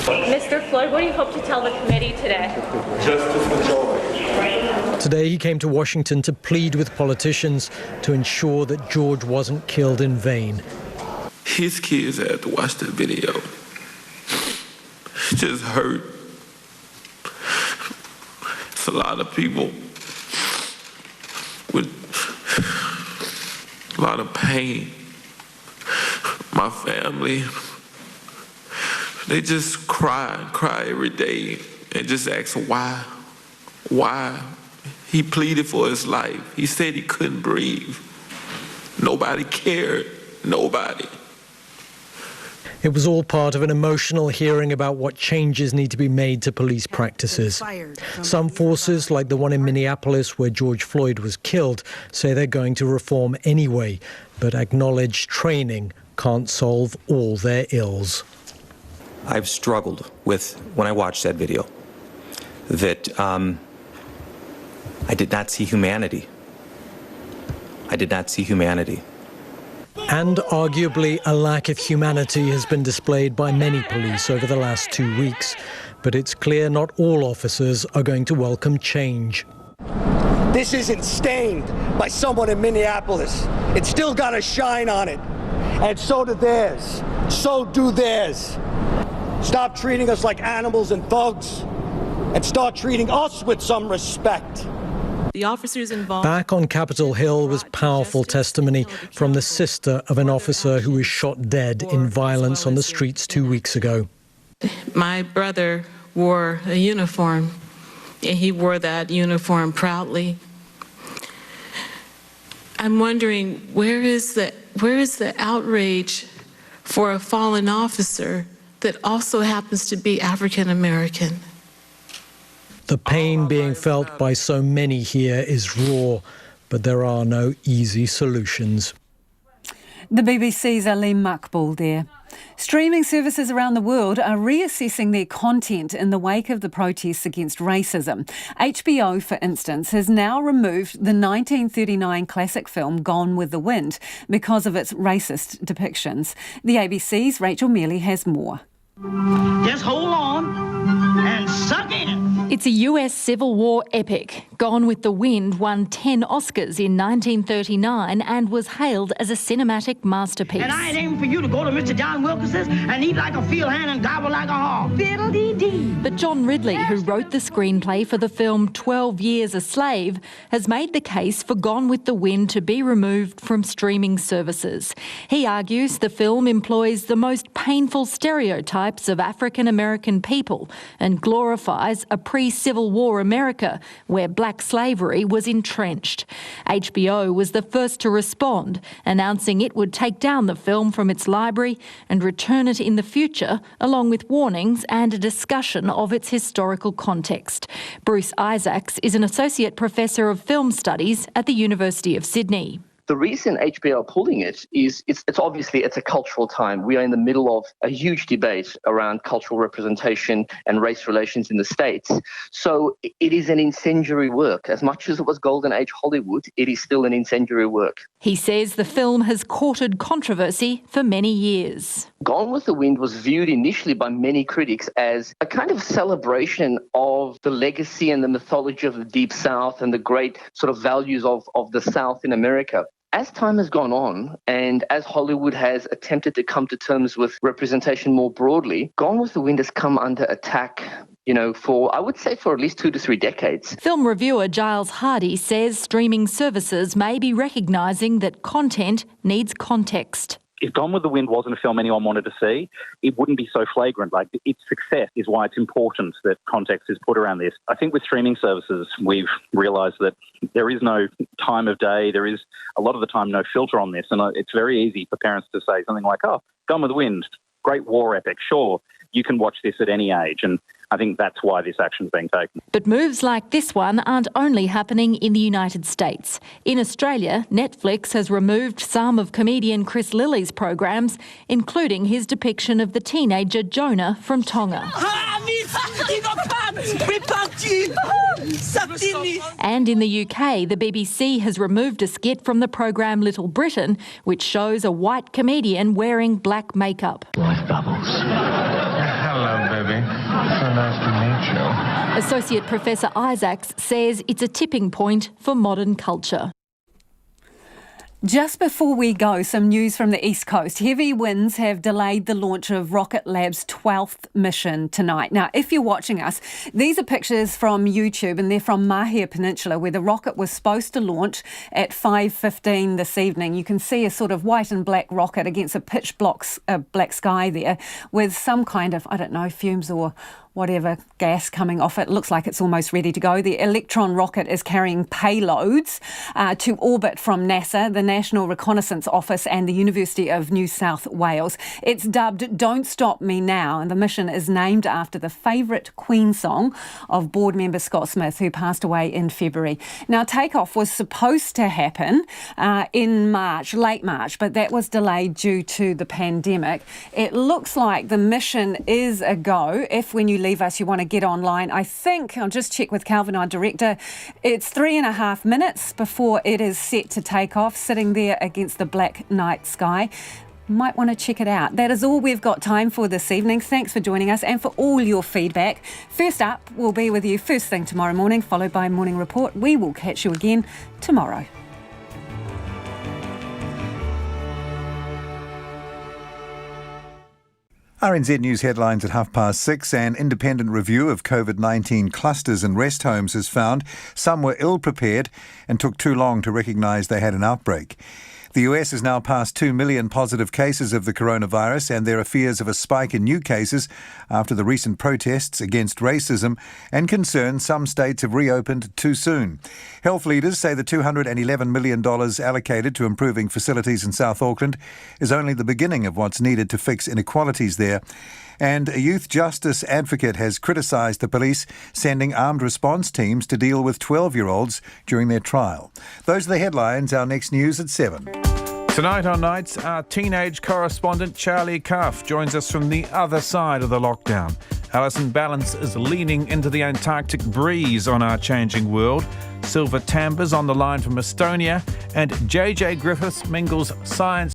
Mr. Floyd, what do you hope to tell the committee today? Justice for George. Today he came to Washington to plead with politicians to ensure that George wasn't killed in vain. His kids had to watch the video. It just hurt. It's a lot of people with a lot of pain. My family, they just cry every day and just ask why. He pleaded for his life. He said he couldn't breathe. Nobody cared, nobody. It was all part of an emotional hearing about what changes need to be made to police practices. Some forces, like the one in Minneapolis where George Floyd was killed, say they're going to reform anyway, but acknowledge training can't solve all their ills. I've struggled with, when I watched that video, that I did not see humanity. I did not see humanity. And arguably a lack of humanity has been displayed by many police over the last 2 weeks. But it's clear not all officers are going to welcome change. This isn't stained by someone in Minneapolis. It's still got a shine on it. And so do theirs. So do theirs. Stop treating us like animals and thugs and start treating us with some respect. The officers involved. Back on Capitol Hill was powerful testimony from the sister of an officer who was shot dead in violence on the streets 2 weeks ago. My brother wore a uniform, and he wore that uniform proudly. I'm wondering, where is the outrage for a fallen officer that also happens to be African American? The pain being felt by so many here is raw, but there are no easy solutions. The BBC's Aleem Makbul there. Streaming services around the world are reassessing their content in the wake of the protests against racism. HBO, for instance, has now removed the 1939 classic film Gone with the Wind because of its racist depictions. The ABC's Rachel Mealy has more. Just hold on and suck in. It's a US Civil War epic. Gone with the Wind won 10 Oscars in 1939 and was hailed as a cinematic masterpiece. And I ain't aiming for you to go to Mr. John Wilkins's and eat like a field hand and gobble like a hog. Fiddle-dee-dee. But John Ridley, who wrote the screenplay for the film 12 Years a Slave, has made the case for Gone with the Wind to be removed from streaming services. He argues the film employs the most painful stereotypes of African American people and glorifies a pre-Civil War America where black slavery was entrenched. HBO was the first to respond, announcing it would take down the film from its library and return it in the future, along with warnings and a discussion of its historical context. Bruce Isaacs is an Associate Professor of Film Studies at the University of Sydney. The reason HBO are pulling it is it's obviously a cultural time. We are in the middle of a huge debate around cultural representation and race relations in the States. So it is an incendiary work. As much as it was Golden Age Hollywood, it is still an incendiary work. He says the film has courted controversy for many years. Gone with the Wind was viewed initially by many critics as a kind of celebration of the legacy and the mythology of the Deep South and the great sort of values of the South in America. As time has gone on and as Hollywood has attempted to come to terms with representation more broadly, Gone with the Wind has come under attack for, I would say, for at least 2 to 3 decades. Film reviewer Giles Hardy says streaming services may be recognising that content needs context. If Gone with the Wind wasn't a film anyone wanted to see, it wouldn't be so flagrant. Like, its success is why it's important that context is put around this. I think with streaming services, we've realised that there is no time of day, there is a lot of the time no filter on this, and it's very easy for parents to say something like, oh, Gone with the Wind, great war epic, sure, you can watch this at any age, and I think that's why this action's being taken. But moves like this one aren't only happening in the United States. In Australia, Netflix has removed some of comedian Chris Lilly's programs, including his depiction of the teenager Jonah from Tonga. And in the UK, the BBC has removed a skit from the programme Little Britain, which shows a white comedian wearing black makeup. Life bubbles. Hello, baby. So nice to meet you. Associate Professor Isaacs says it's a tipping point for modern culture. Just before we go, some news from the East Coast. Heavy winds have delayed the launch of Rocket Lab's 12th mission tonight. Now, if you're watching us, these are pictures from YouTube, and they're from Mahia Peninsula, where the rocket was supposed to launch at 5:15 this evening. You can see a sort of white and black rocket against a pitch black sky there, with some kind of, I don't know, fumes or whatever gas coming off it. Looks like it's almost ready to go. The Electron rocket is carrying payloads to orbit from NASA, the National Reconnaissance Office, and the University of New South Wales. It's dubbed Don't Stop Me Now, and the mission is named after the favourite Queen song of board member Scott Smith, who passed away in February. Now, takeoff was supposed to happen in March, late March, but that was delayed due to the pandemic. It looks like the mission is a go. If when you leave us you want to get online, I think, I'll just check with Calvin, our director, it's 3.5 minutes before it is set to take off, sitting there against the black night sky. Might want to check it out. That is all we've got time for this evening. Thanks for joining us and for all your feedback. First up, we'll be with you first thing tomorrow morning, followed by Morning Report. We will catch you again tomorrow. RNZ News headlines at 6:30. An independent review of COVID-19 clusters in rest homes has found some were ill-prepared and took too long to recognise they had an outbreak. The US has now passed 2 million positive cases of the coronavirus, and there are fears of a spike in new cases after the recent protests against racism and concerns some states have reopened too soon. Health leaders say the $211 million allocated to improving facilities in South Auckland is only the beginning of what's needed to fix inequalities there. And a youth justice advocate has criticised the police sending armed response teams to deal with 12-year-olds during their trial. Those are the headlines. Our next news at 7. Tonight on Nights, our teenage correspondent Charlie Cuff joins us from the other side of the lockdown. Alison Balance is leaning into the Antarctic breeze on our changing world. Silver Tamber's on the line from Estonia, and JJ Griffiths mingles science